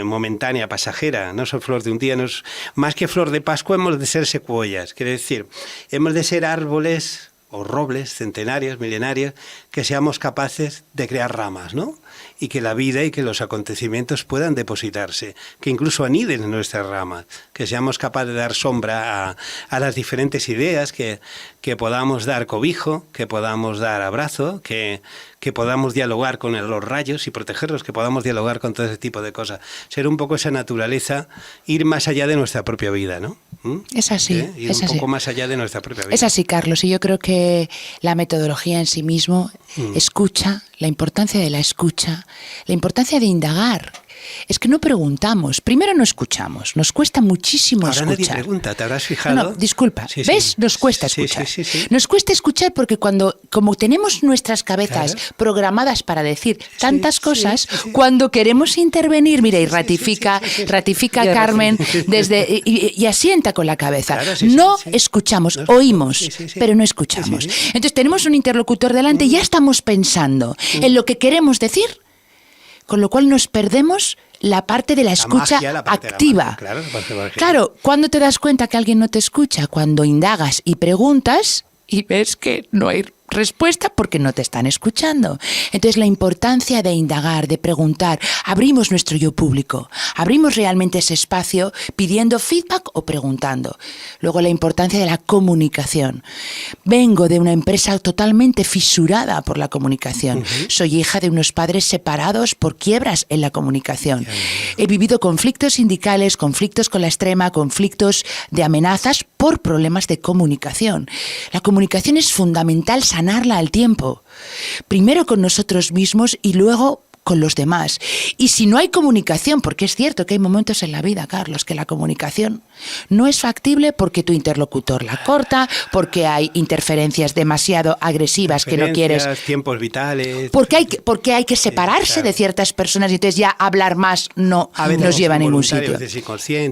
momentánea, pasajera, no son flor de un día, no es, más que flor de Pascua hemos de ser secuoyas, quiere decir, hemos de ser árboles o robles centenarios, milenarios, que seamos capaces de crear ramas, ¿no? Y que la vida y que los acontecimientos puedan depositarse, que incluso aniden en nuestras ramas, que seamos capaces de dar sombra a las diferentes ideas, que podamos dar cobijo, que podamos dar abrazo, que podamos dialogar con los rayos y protegerlos, que podamos dialogar con todo ese tipo de cosas. Ser un poco esa naturaleza, ir más allá de nuestra propia vida, ¿no? Es así. Ir es un así. poco más allá de nuestra propia vida. Es así, Carlos, y yo creo que la metodología en sí mismo, escucha, la importancia de la escucha, la importancia de indagar. Es que no preguntamos, primero no escuchamos, nos cuesta muchísimo Ahora escuchar. Nadie pregunta, ¿te habrás fijado? No, disculpa, sí, ¿ves? Sí. Nos cuesta escuchar. Sí. Nos cuesta escuchar porque como tenemos nuestras cabezas programadas para decir tantas cosas, cuando queremos intervenir, mira, y ratifica Carmen y asienta con la cabeza. Claro, escuchamos, oímos, pero no escuchamos. Entonces tenemos un interlocutor delante y ya estamos pensando en lo que queremos decir, con lo cual nos perdemos la parte de la escucha activa. Claro, ¿cuándo te das cuenta que alguien no te escucha? Cuando indagas y preguntas y ves que no hay respuesta porque no te están escuchando. Entonces, la importancia de indagar, de preguntar, abrimos nuestro yo público, abrimos realmente ese espacio pidiendo feedback o preguntando. Luego, la importancia de la comunicación. Vengo de una empresa totalmente fisurada por la comunicación. Soy hija de unos padres separados por quiebras en la comunicación. He vivido conflictos sindicales, conflictos con la extrema, conflictos de amenazas por problemas de comunicación. La comunicación es fundamental sanarla al tiempo. Primero con nosotros mismos y luego con los demás. Y si no hay comunicación, porque es cierto que hay momentos en la vida, Carlos, que la comunicación no es factible porque tu interlocutor la corta, porque hay interferencias demasiado agresivas que no quieres. Tiempos vitales. Porque hay que separarse de ciertas personas y entonces ya hablar más no nos lleva a ningún sitio.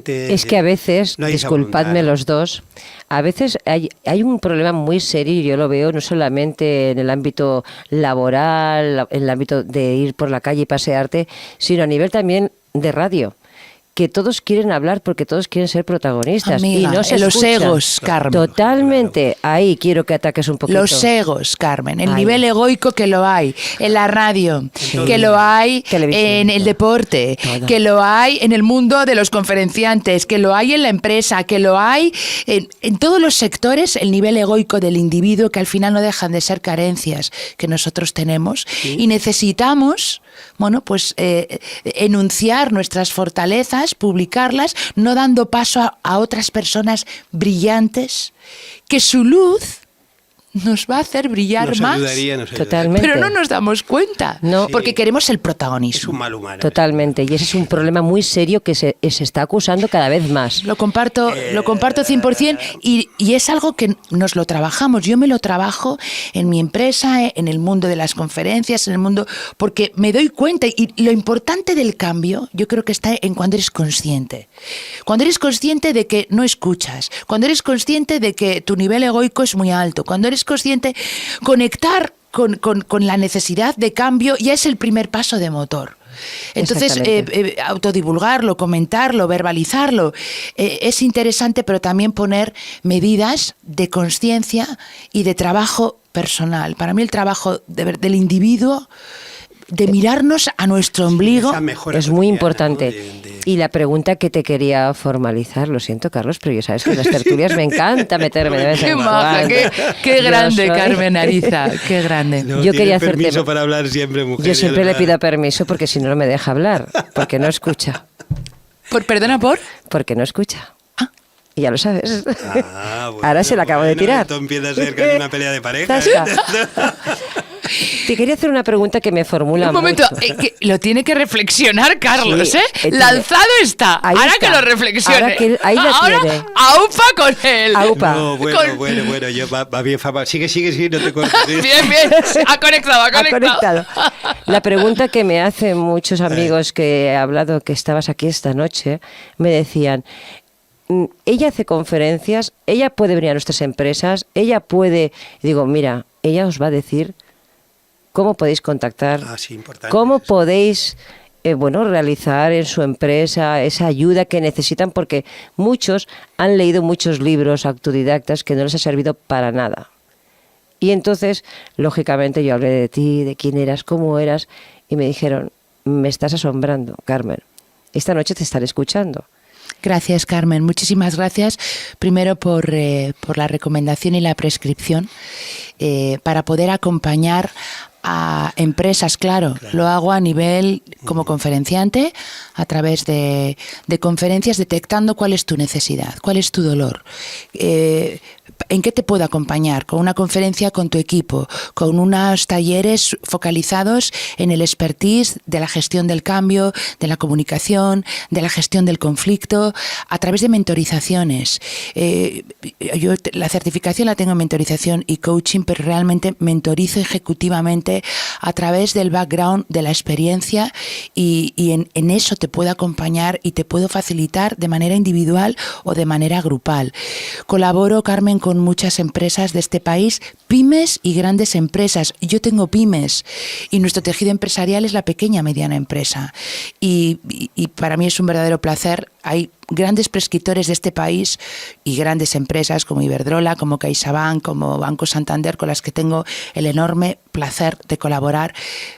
Es que a veces, disculpadme los dos, a veces hay un problema muy serio, y yo lo veo no solamente en el ámbito laboral, en el ámbito de ir por la calle y pasearte, sino a nivel también de radio, que todos quieren hablar porque todos quieren ser protagonistas. Amiga, y no se los escucha. egos, Carmen. Totalmente. Ahí quiero que ataques un poquito. Los egos, Carmen. El nivel egoico que lo hay en la radio, que lo hay en el deporte, que lo hay en el mundo de los conferenciantes, que lo hay en la empresa, que lo hay en todos los sectores, el nivel egoico del individuo, que al final no dejan de ser carencias que nosotros tenemos. ¿Sí? Y necesitamos, enunciar nuestras fortalezas, publicarlas, no dando paso a otras personas brillantes, que su luz nos va a hacer brillar más. Totalmente. Pero no nos damos cuenta, no. Porque queremos el protagonismo. Es un mal humano. Totalmente, y ese es un problema muy serio que se está acusando cada vez más. Lo comparto 100% y es algo que nos lo trabajamos. Yo me lo trabajo en mi empresa, en el mundo de las conferencias, en el mundo, porque me doy cuenta, y lo importante del cambio yo creo que está en cuando eres consciente. Cuando eres consciente de que no escuchas, cuando eres consciente de que tu nivel egoico es muy alto, cuando eres consciente, conectar con la necesidad de cambio ya es el primer paso de motor. Entonces, autodivulgarlo, comentarlo, verbalizarlo, es interesante, pero también poner medidas de conciencia y de trabajo personal. Para mí el trabajo del individuo, de mirarnos a nuestro ombligo, es muy importante. Y la pregunta que te quería formalizar, lo siento, Carlos, pero ya sabes que en las tertulias me encanta meterme de vez en cuando. Qué grande, Carmen Ariza, qué grande. No, yo quería hacerte permiso para hablar siempre, mujer. Yo siempre le pido permiso porque si no, no me deja hablar, porque no escucha. ¿Perdona por? Porque no escucha. Y ya lo sabes. Bueno, ahora se la acabo de tirar. Esto empieza a ser casi una pelea de pareja. Te quería hacer una pregunta que me formula un momento, que lo tiene que reflexionar Carlos, sí, Lanzado está. Ahora está. Que lo reflexione. Ahí la tiene. Aupa con él. Aupa. No, bueno, yo va bien, sigue, no te cortes. Bien, ha conectado. La pregunta que me hacen muchos amigos que he hablado, que estabas aquí esta noche, me decían, ella hace conferencias, ella puede venir a nuestras empresas, ella puede... Digo, mira, ella os va a decir cómo podéis contactar, cómo podéis realizar en su empresa esa ayuda que necesitan, porque muchos han leído muchos libros autodidactas que no les ha servido para nada. Y entonces, lógicamente, yo hablé de ti, de quién eras, cómo eras, y me dijeron, me estás asombrando, Carmen. Esta noche te estaré escuchando. Gracias, Carmen. Muchísimas gracias. Primero por la recomendación y la prescripción para poder acompañar a empresas, claro. Lo hago a nivel como conferenciante, a través de conferencias, detectando cuál es tu necesidad, cuál es tu dolor. ¿En qué te puedo acompañar? Con una conferencia con tu equipo, con unos talleres focalizados en el expertise de la gestión del cambio, de la comunicación, de la gestión del conflicto, a través de mentorizaciones. Yo la certificación la tengo en mentorización y coaching, pero realmente mentorizo ejecutivamente a través del background, de la experiencia, y en eso te puedo acompañar y te puedo facilitar de manera individual o de manera grupal. Colaboro, Carmen, con muchas empresas de este país pymes y grandes empresas. Yo tengo pymes y nuestro tejido empresarial es la pequeña mediana empresa. Y para mí es un verdadero placer. Hay grandes prescriptores de este país y grandes empresas como Iberdrola, como CaixaBank, como Banco Santander, con las que tengo el enorme placer de colaborar.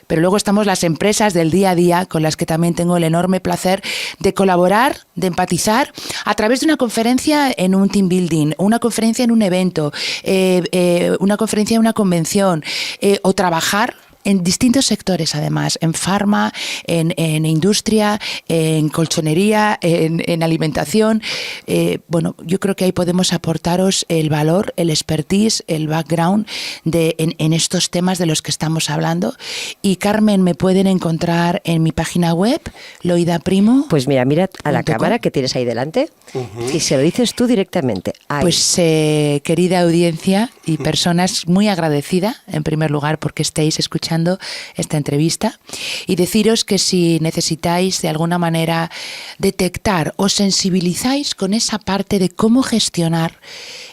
Pero luego estamos las empresas del día a día, con las que también tengo el enorme placer de colaborar, de empatizar, a través de una conferencia en un team building, una conferencia en un evento, una conferencia en una convención, o trabajar en distintos sectores, además, en farma, en industria, en colchonería, en alimentación. Bueno, yo creo que ahí podemos aportaros el valor, el expertise, el background en estos temas de los que estamos hablando. Y Carmen, me pueden encontrar en mi página web, Loida Primo. Pues mira a la cámara que tienes ahí delante y se lo dices tú directamente. Ahí. Pues querida audiencia y personas, muy agradecida, en primer lugar, porque estéis escuchando esta entrevista, y deciros que si necesitáis de alguna manera detectar o sensibilizáis con esa parte de cómo gestionar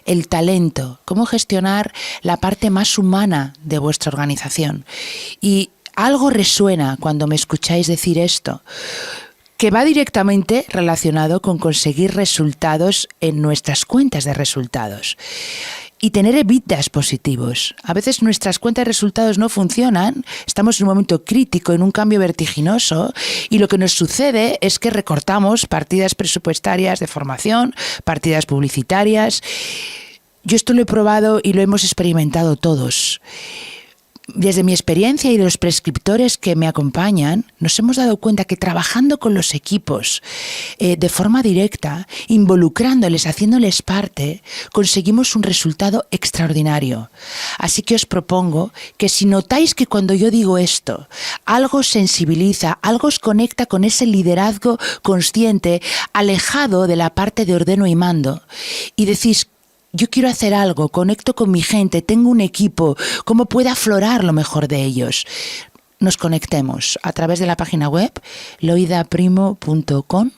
el talento, cómo gestionar la parte más humana de vuestra organización, y algo resuena cuando me escucháis decir esto, que va directamente relacionado con conseguir resultados en nuestras cuentas de resultados y tener EBITDAs positivos. A veces nuestras cuentas de resultados no funcionan, estamos en un momento crítico, en un cambio vertiginoso, y lo que nos sucede es que recortamos partidas presupuestarias de formación, partidas publicitarias. Yo esto lo he probado y lo hemos experimentado todos. Desde mi experiencia y de los prescriptores que me acompañan, nos hemos dado cuenta que trabajando con los equipos de forma directa, involucrándoles, haciéndoles parte, conseguimos un resultado extraordinario. Así que os propongo que si notáis que cuando yo digo esto, algo os sensibiliza, algo os conecta con ese liderazgo consciente, alejado de la parte de ordeno y mando, y decís, yo quiero hacer algo, conecto con mi gente, tengo un equipo, ¿cómo puedo aflorar lo mejor de ellos? Nos conectemos a través de la página web loidaprimo.com,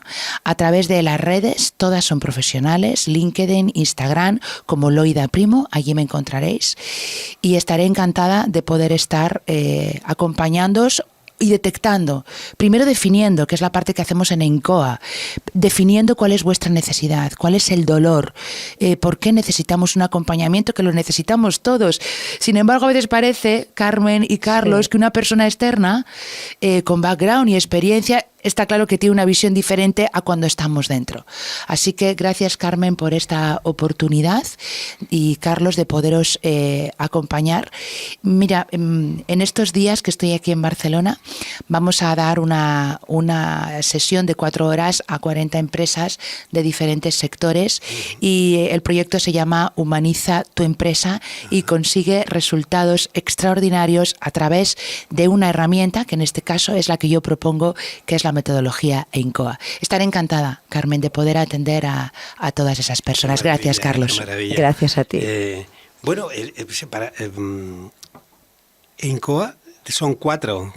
a través de las redes, todas son profesionales, LinkedIn, Instagram, como Loida Primo, allí me encontraréis, y estaré encantada de poder estar acompañándoos y detectando, primero definiendo, que es la parte que hacemos en ENCOA, definiendo cuál es vuestra necesidad, cuál es el dolor, por qué necesitamos un acompañamiento, que lo necesitamos todos. Sin embargo, a veces parece, Carmen y Carlos, que una persona externa con background y experiencia está claro que tiene una visión diferente a cuando estamos dentro. Así que gracias, Carmen, por esta oportunidad, y Carlos, de poderos acompañar. Mira, en estos días que estoy aquí en Barcelona, vamos a dar una sesión de 4 horas a 40 empresas de diferentes sectores, y el proyecto se llama Humaniza tu empresa y consigue resultados extraordinarios a través de una herramienta que en este caso es la que yo propongo, que es la metodología ENCOA. Estaré encantada, Carmen, de poder atender a todas esas personas. Gracias, Carlos. Gracias a ti. Bueno, ENCOA son cuatro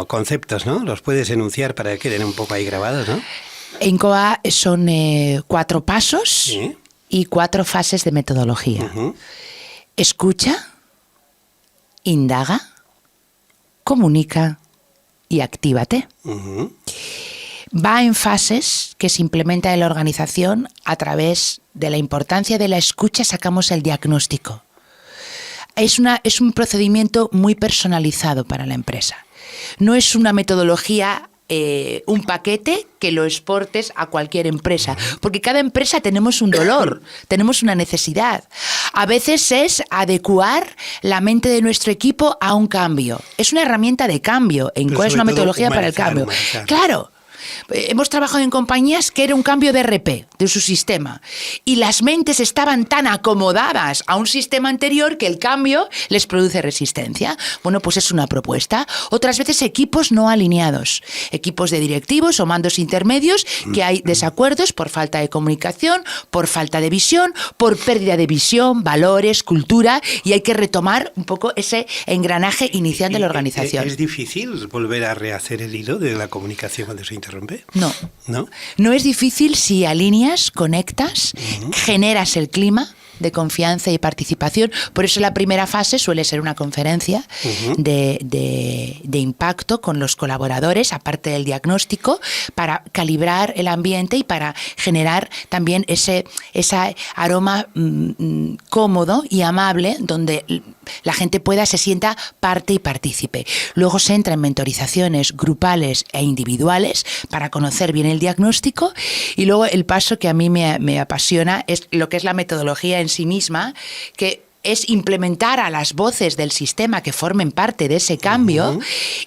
conceptos, ¿no? Los puedes enunciar para que queden un poco ahí grabados, ¿no? ENCOA son 4 pasos, ¿sí?, y 4 fases de metodología. Escucha, indaga, comunica y actívate. Va en fases que se implementa en la organización. A través de la importancia de la escucha sacamos el diagnóstico. Es un procedimiento muy personalizado para la empresa. No es una metodología, un paquete que lo exportes a cualquier empresa, porque cada empresa tenemos un dolor, tenemos una necesidad. A veces es adecuar la mente de nuestro equipo a un cambio. Es una herramienta de cambio. ENCOA es una metodología para el cambio. Claro. Hemos trabajado en compañías que era un cambio de RP, de su sistema, y las mentes estaban tan acomodadas a un sistema anterior que el cambio les produce resistencia. Bueno, pues es una propuesta. Otras veces equipos no alineados, equipos de directivos o mandos intermedios, que hay desacuerdos por falta de comunicación, por falta de visión, por pérdida de visión, valores, cultura, y hay que retomar un poco ese engranaje inicial de la organización. ¿Es difícil volver a rehacer el hilo de la comunicación cuando se interrumpe? No es difícil si alineas, conectas, generas el clima de confianza y participación. Por eso la primera fase suele ser una conferencia de impacto con los colaboradores, aparte del diagnóstico, para calibrar el ambiente y para generar también ese aroma cómodo y amable donde la gente se sienta parte y partícipe. Luego se entra en mentorizaciones grupales e individuales para conocer bien el diagnóstico, y luego el paso que a mí me apasiona es lo que es la metodología en sí misma, que es implementar a las voces del sistema que formen parte de ese cambio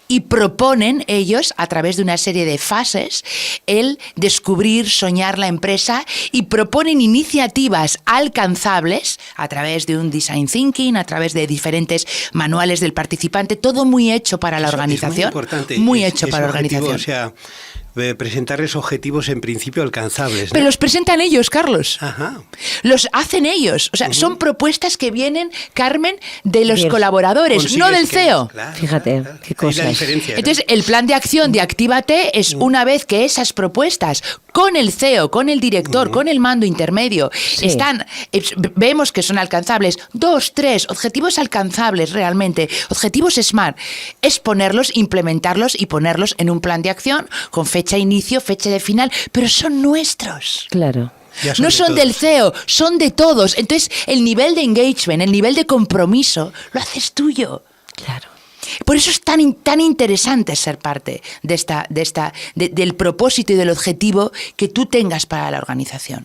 y proponen ellos, a través de una serie de fases, el descubrir, soñar la empresa, y proponen iniciativas alcanzables a través de un design thinking, a través de diferentes manuales del participante, todo muy hecho para la organización. Es muy importante. Muy hecho para la organización. O sea, presentarles objetivos en principio alcanzables, ¿no? Pero los presentan ellos, Carlos. Ajá. Los hacen ellos. O sea, son propuestas que vienen, Carmen, de los colaboradores, no del CEO. Claro, Fíjate, qué cosas. Entonces, el plan de acción de Actívate es una vez que esas propuestas con el CEO, con el director, con el mando intermedio, vemos que son alcanzables, 2, 3, objetivos alcanzables realmente, objetivos SMART, es ponerlos, implementarlos y ponerlos en un plan de acción con fecha de inicio, fecha de final, pero son nuestros. Claro. No son del CEO, son de todos. Entonces, el nivel de engagement, el nivel de compromiso, lo haces tuyo. Claro. Por eso es tan interesante ser parte del propósito y del objetivo que tú tengas para la organización.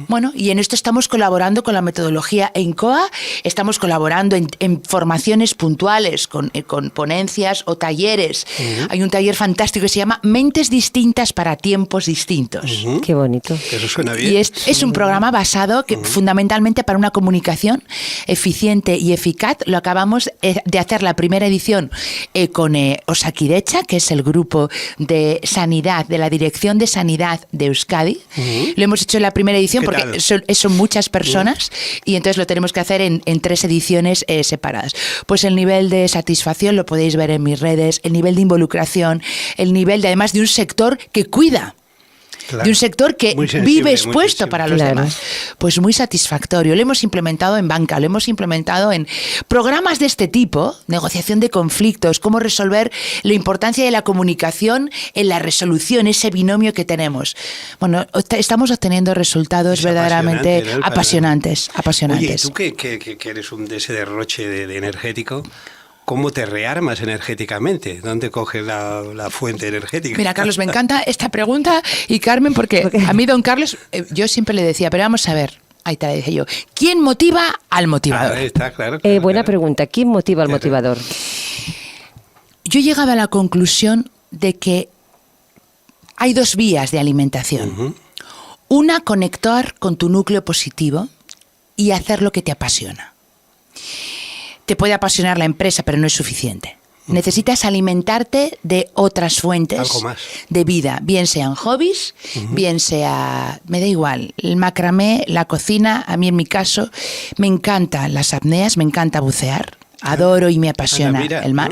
Bueno, y en esto estamos colaborando con la metodología ENCOA, estamos colaborando en formaciones puntuales, con ponencias o talleres. Hay un taller fantástico que se llama Mentes distintas para tiempos distintos. Qué bonito. Eso suena bien. Y es un programa basado fundamentalmente para una comunicación eficiente y eficaz. Lo acabamos de hacer la primera edición con Osakidecha, que es el grupo de sanidad, de la Dirección de Sanidad de Euskadi. Lo hemos hecho en la primera edición porque son muchas personas y entonces lo tenemos que hacer en 3 ediciones separadas. Pues el nivel de satisfacción lo podéis ver en mis redes, el nivel de involucración, el nivel además de un sector que cuida. Claro. De un sector que vive expuesto para los demás. Pues muy satisfactorio. Lo hemos implementado en banca, lo hemos implementado en programas de este tipo, negociación de conflictos, cómo resolver, la importancia de la comunicación en la resolución, ese binomio que tenemos. Bueno, estamos obteniendo resultados verdaderamente apasionantes. Oye, tú que eres de ese derroche de energético, ¿cómo te rearmas energéticamente? ¿Dónde coges la fuente energética? Mira, Carlos, me encanta esta pregunta, y Carmen, porque a mí, don Carlos, yo siempre le decía, pero vamos a ver, ahí te la dije yo, ¿quién motiva al motivador? Ahí está, claro. Buena pregunta, ¿quién motiva al motivador? Yo he llegado a la conclusión de que hay 2 vías de alimentación. Una, conectar con tu núcleo positivo y hacer lo que te apasiona. Te puede apasionar la empresa, pero no es suficiente. Necesitas alimentarte de otras fuentes de vida, bien sean hobbies, bien sea, me da igual, el macramé, la cocina. A mí, en mi caso, me encantan las apneas, me encanta bucear. Adoro y me apasiona el mar.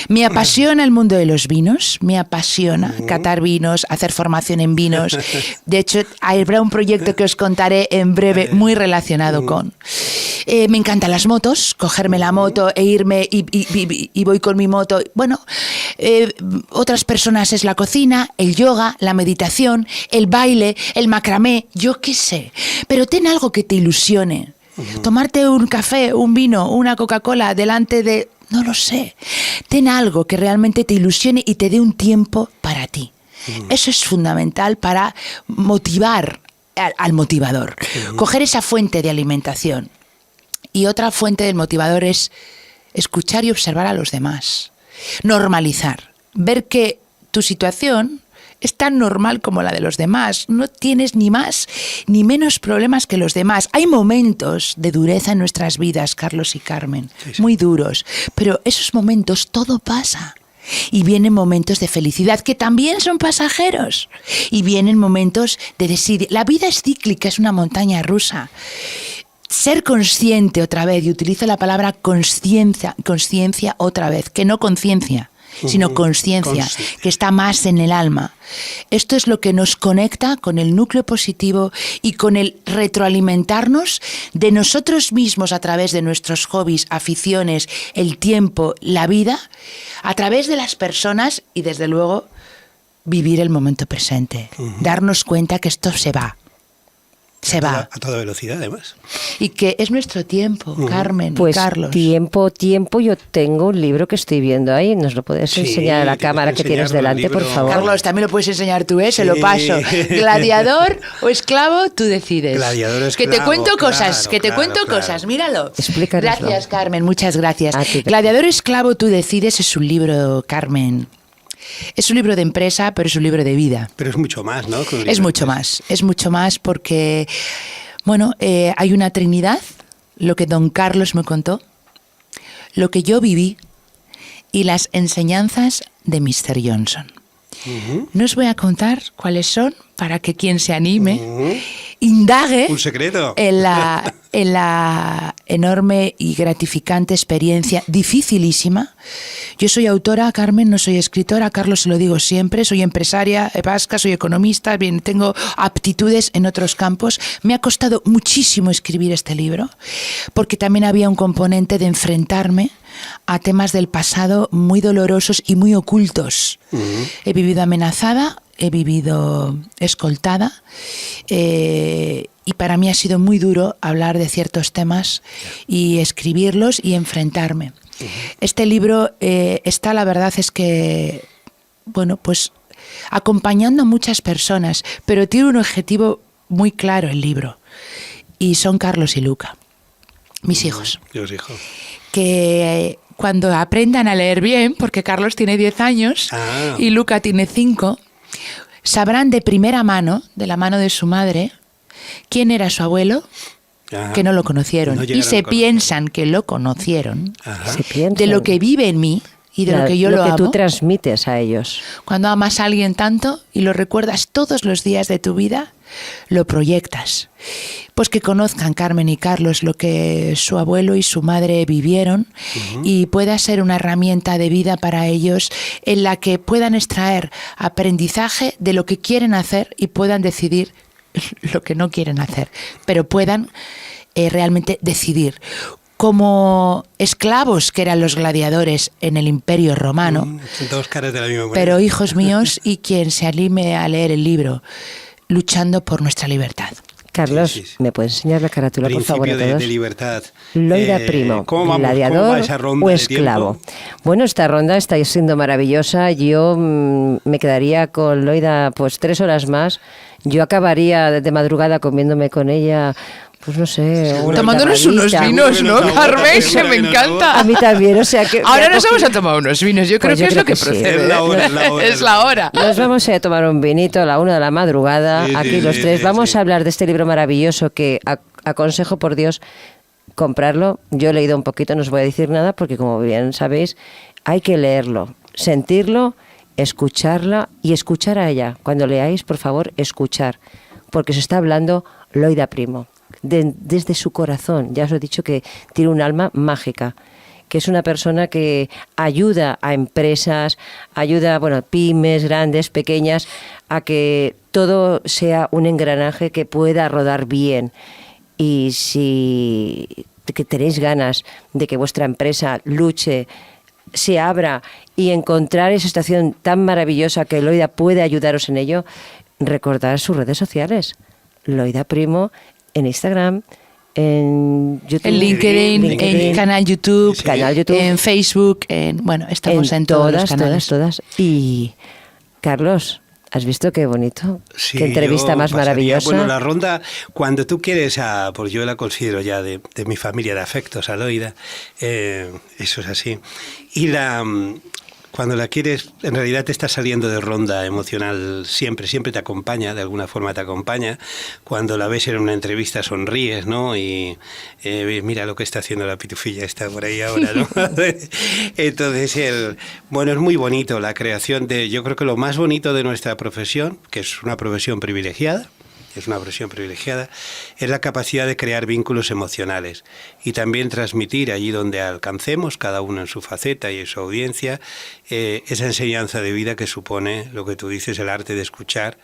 Me apasiona el mundo de los vinos, me apasiona catar vinos, hacer formación en vinos. De hecho, habrá un proyecto que os contaré en breve muy relacionado con. Me encantan las motos, cogerme la moto e irme y voy con mi moto. Bueno, otras personas es la cocina, el yoga, la meditación, el baile, el macramé, yo qué sé. Pero ten algo que te ilusione. Tomarte un café, un vino, una Coca-Cola delante de... No lo sé. Ten algo que realmente te ilusione y te dé un tiempo para ti. Eso es fundamental para motivar al motivador. Coger esa fuente de alimentación. Y otra fuente del motivador es escuchar y observar a los demás. Normalizar. Ver que tu situación es tan normal como la de los demás. No tienes ni más ni menos problemas que los demás. Hay momentos de dureza en nuestras vidas, Carlos y Carmen, muy duros. Pero esos momentos, todo pasa. Y vienen momentos de felicidad que también son pasajeros. Y vienen momentos de desidia. La vida es cíclica, es una montaña rusa. Ser consciente otra vez, y utilizo la palabra conciencia otra vez, que no conciencia. sino conciencia, que está más en el alma. Esto es lo que nos conecta con el núcleo positivo y con el retroalimentarnos de nosotros mismos a través de nuestros hobbies, aficiones, el tiempo, la vida, a través de las personas y, desde luego, vivir el momento presente. Darnos cuenta que esto se va. Se va. A toda velocidad, además. Y que es nuestro tiempo, Carmen, pues Carlos. Tiempo. Yo tengo un libro que estoy viendo ahí. ¿Nos lo puedes enseñar a la cámara que tienes delante, por favor? Carlos, también lo puedes enseñar tú, ¿eh? Se lo paso. ¿Gladiador o esclavo? Tú decides. Gladiador o esclavo. Que te cuento cosas, cosas. Míralo. Explícanoslo. Gracias, Carmen, muchas gracias. A ti. Gladiador o esclavo, tú decides, es un libro, Carmen. Es un libro de empresa, pero es un libro de vida. Pero es mucho más, ¿no? Es mucho más porque, bueno, hay una trinidad, lo que don Carlos me contó, lo que yo viví y las enseñanzas de Mr. Johnson. No os voy a contar cuáles son para que quien se anime indague un secreto en la enorme y gratificante experiencia, dificilísima. Yo soy autora, Carmen, no soy escritora, Carlos se lo digo siempre, soy empresaria vasca, soy economista, bien, tengo aptitudes en otros campos. Me ha costado muchísimo escribir este libro, porque también había un componente de enfrentarme a temas del pasado muy dolorosos y muy ocultos. He vivido amenazada, he vivido escoltada, y para mí ha sido muy duro hablar de ciertos temas y escribirlos y enfrentarme. Este libro está, la verdad es que, bueno, pues acompañando a muchas personas, pero tiene un objetivo muy claro el libro, y son Carlos y Luca, mis hijos. Los hijos. Que cuando aprendan a leer bien, porque Carlos tiene 10 años y Luca tiene 5, sabrán de primera mano, de la mano de su madre, quién era su abuelo, que no lo conocieron. Y se piensan que lo conocieron, de lo que vive en mí y de lo que yo lo amo. Lo que tú transmites a ellos. Cuando amas a alguien tanto y lo recuerdas todos los días de tu vida, lo proyectas. Pues que conozcan, Carmen y Carlos, lo que su abuelo y su madre vivieron, y pueda ser una herramienta de vida para ellos en la que puedan extraer aprendizaje de lo que quieren hacer y puedan decidir lo que no quieren hacer, pero puedan realmente decidir. Como esclavos que eran los gladiadores en el Imperio Romano, Son dos caras de la misma moneda. pero hijos míos, y quien se anime a leer el libro, luchando por nuestra libertad. Carlos, Sí. ¿me puedes enseñar la carátula, por favor, a Principio todos? de libertad. Loida Primo, gladiador o esclavo. Bueno, esta ronda está siendo maravillosa. Yo me quedaría con Loida pues 3 horas más. Yo acabaría de madrugada comiéndome con ella, pues no sé, una Tomándonos unos tapadita. vinos, ¿no, Carmen? Que me encanta. A mí también, o sea que... Ahora nos vamos a tomar unos vinos, yo creo Pues que yo es creo lo que que sí. procede. Es la hora, es la hora. Es la hora. Nos vamos a tomar un vinito a la 1 de la madrugada, Sí, aquí sí, los sí, tres. sí, Vamos sí. a hablar de este libro maravilloso que aconsejo, por Dios, comprarlo. Yo he leído un poquito, no os voy a decir nada, porque como bien sabéis, hay que leerlo, sentirlo, escucharla y escuchar a ella. Cuando leáis, por favor, escuchar, porque se está hablando Loida Primo, desde su corazón. Ya os he dicho que tiene un alma mágica, que es una persona que ayuda a empresas, ayuda, bueno, pymes, grandes, pequeñas, a que todo sea un engranaje que pueda rodar bien. Y si que tenéis ganas de que vuestra empresa luche, se abra y encontrar esa estación tan maravillosa que Loida puede ayudaros en ello, recordad sus redes sociales. Loida Primo en Instagram, en YouTube, En LinkedIn, en canal YouTube, Sí. Canal YouTube. en Facebook, bueno, estamos en todos los canales. todas. Y Carlos, ¿has visto qué bonito? Sí, Qué entrevista yo más pasaría- maravillosa. Bueno, la ronda, cuando tú quieres, pues yo la considero ya de mi familia de afectos, a Loida, eso es así. Y cuando la quieres, en realidad te está saliendo de ronda emocional siempre te acompaña, de alguna forma te acompaña. Cuando la ves en una entrevista sonríes, ¿no? Y mira lo que está haciendo la pitufilla, está por ahí ahora, ¿no? Entonces, bueno, es muy bonito la creación yo creo que lo más bonito de nuestra profesión, que es una profesión privilegiada, es una profesión privilegiada, es la capacidad de crear vínculos emocionales y también transmitir allí donde alcancemos, cada uno en su faceta y en su audiencia, esa enseñanza de vida que supone lo que tú dices, el arte de escuchar,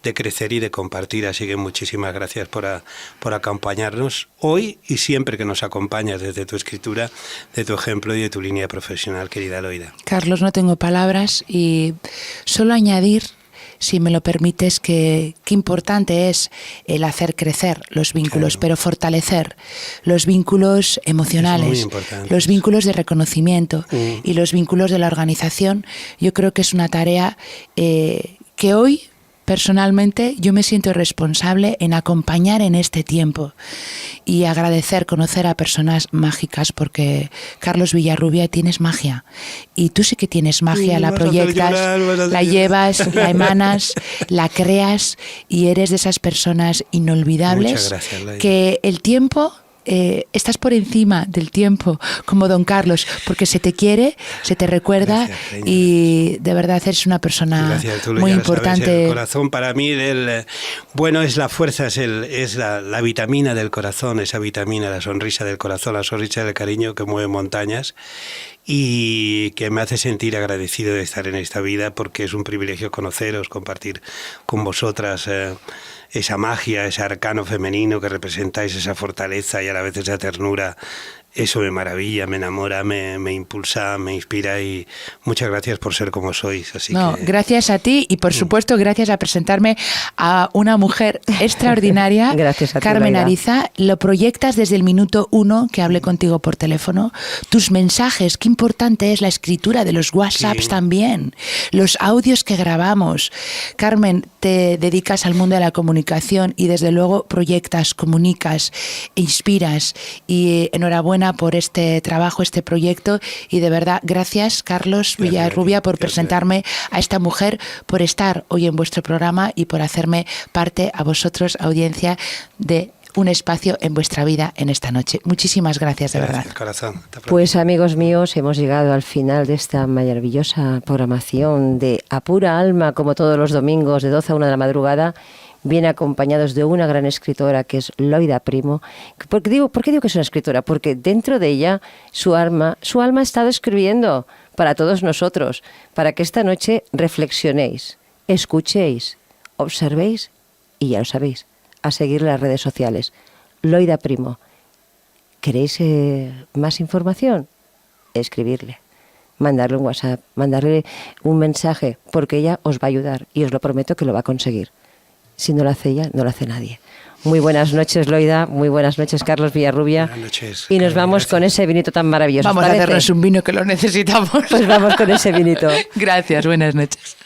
de crecer y de compartir. Así que muchísimas gracias por acompañarnos hoy y siempre que nos acompañas desde tu escritura, de tu ejemplo y de tu línea profesional, querida Loida. Carlos, no tengo palabras y solo añadir, si me lo permites, que qué importante es el hacer crecer los vínculos, claro, pero fortalecer los vínculos emocionales, los vínculos de reconocimiento y los vínculos de la organización. Yo creo que es una tarea que hoy, personalmente, yo me siento responsable en acompañar en este tiempo y agradecer, conocer a personas mágicas, porque Carlos Villarrubia, tienes magia y tú sí que tienes magia, la proyectas, la llevas, la emanas, la creas y eres de esas personas inolvidables. Muchas gracias, Laia. Que el tiempo... estás por encima del tiempo, como don Carlos, porque se te quiere, se te recuerda. Gracias, y de verdad eres una persona gracias, muy importante. Sabes, el corazón para mí, bueno, es la fuerza, es la vitamina del corazón, esa vitamina, la sonrisa del corazón, la sonrisa del cariño que mueve montañas y que me hace sentir agradecido de estar en esta vida, porque es un privilegio conoceros, compartir con vosotras esa magia, ese arcano femenino que representáis, esa fortaleza y a la vez esa ternura. Eso me maravilla, me enamora, me impulsa, me inspira y muchas gracias por ser como sois. Gracias a ti y por supuesto gracias a presentarme a una mujer extraordinaria. Gracias a ti, Carmen Laia. Ariza, lo proyectas desde el minuto 1 que hablé contigo por teléfono. Tus mensajes, qué importante es la escritura de los WhatsApps también, los audios que grabamos. Carmen, te dedicas al mundo de la comunicación y desde luego proyectas, comunicas, inspiras y enhorabuena por este trabajo, este proyecto y de verdad gracias Carlos Villarrubia por presentarme a esta mujer, por estar hoy en vuestro programa y por hacerme parte a vosotros, audiencia, de un espacio en vuestra vida en esta noche. Muchísimas gracias, de verdad. Corazón. Pues amigos míos, hemos llegado al final de esta maravillosa programación de A Pura Alma, como todos los domingos de 12 a 1 de la madrugada, bien acompañados de una gran escritora que es Loida Primo. ¿Por qué digo que es una escritora? Porque dentro de ella su alma ha estado escribiendo para todos nosotros, para que esta noche reflexionéis, escuchéis, observéis y ya lo sabéis, a seguir las redes sociales. Loida Primo. ¿Queréis más información? Escribirle, mandarle un WhatsApp, mandarle un mensaje, porque ella os va a ayudar y os lo prometo que lo va a conseguir. Si no lo hace ella, no lo hace nadie. Muy buenas noches, Loida. Muy buenas noches, Carlos Villarrubia. Buenas noches. Y nos vamos con ese vinito tan maravilloso. Vamos a hacernos un vino que lo necesitamos. Pues vamos con ese vinito. Gracias, buenas noches.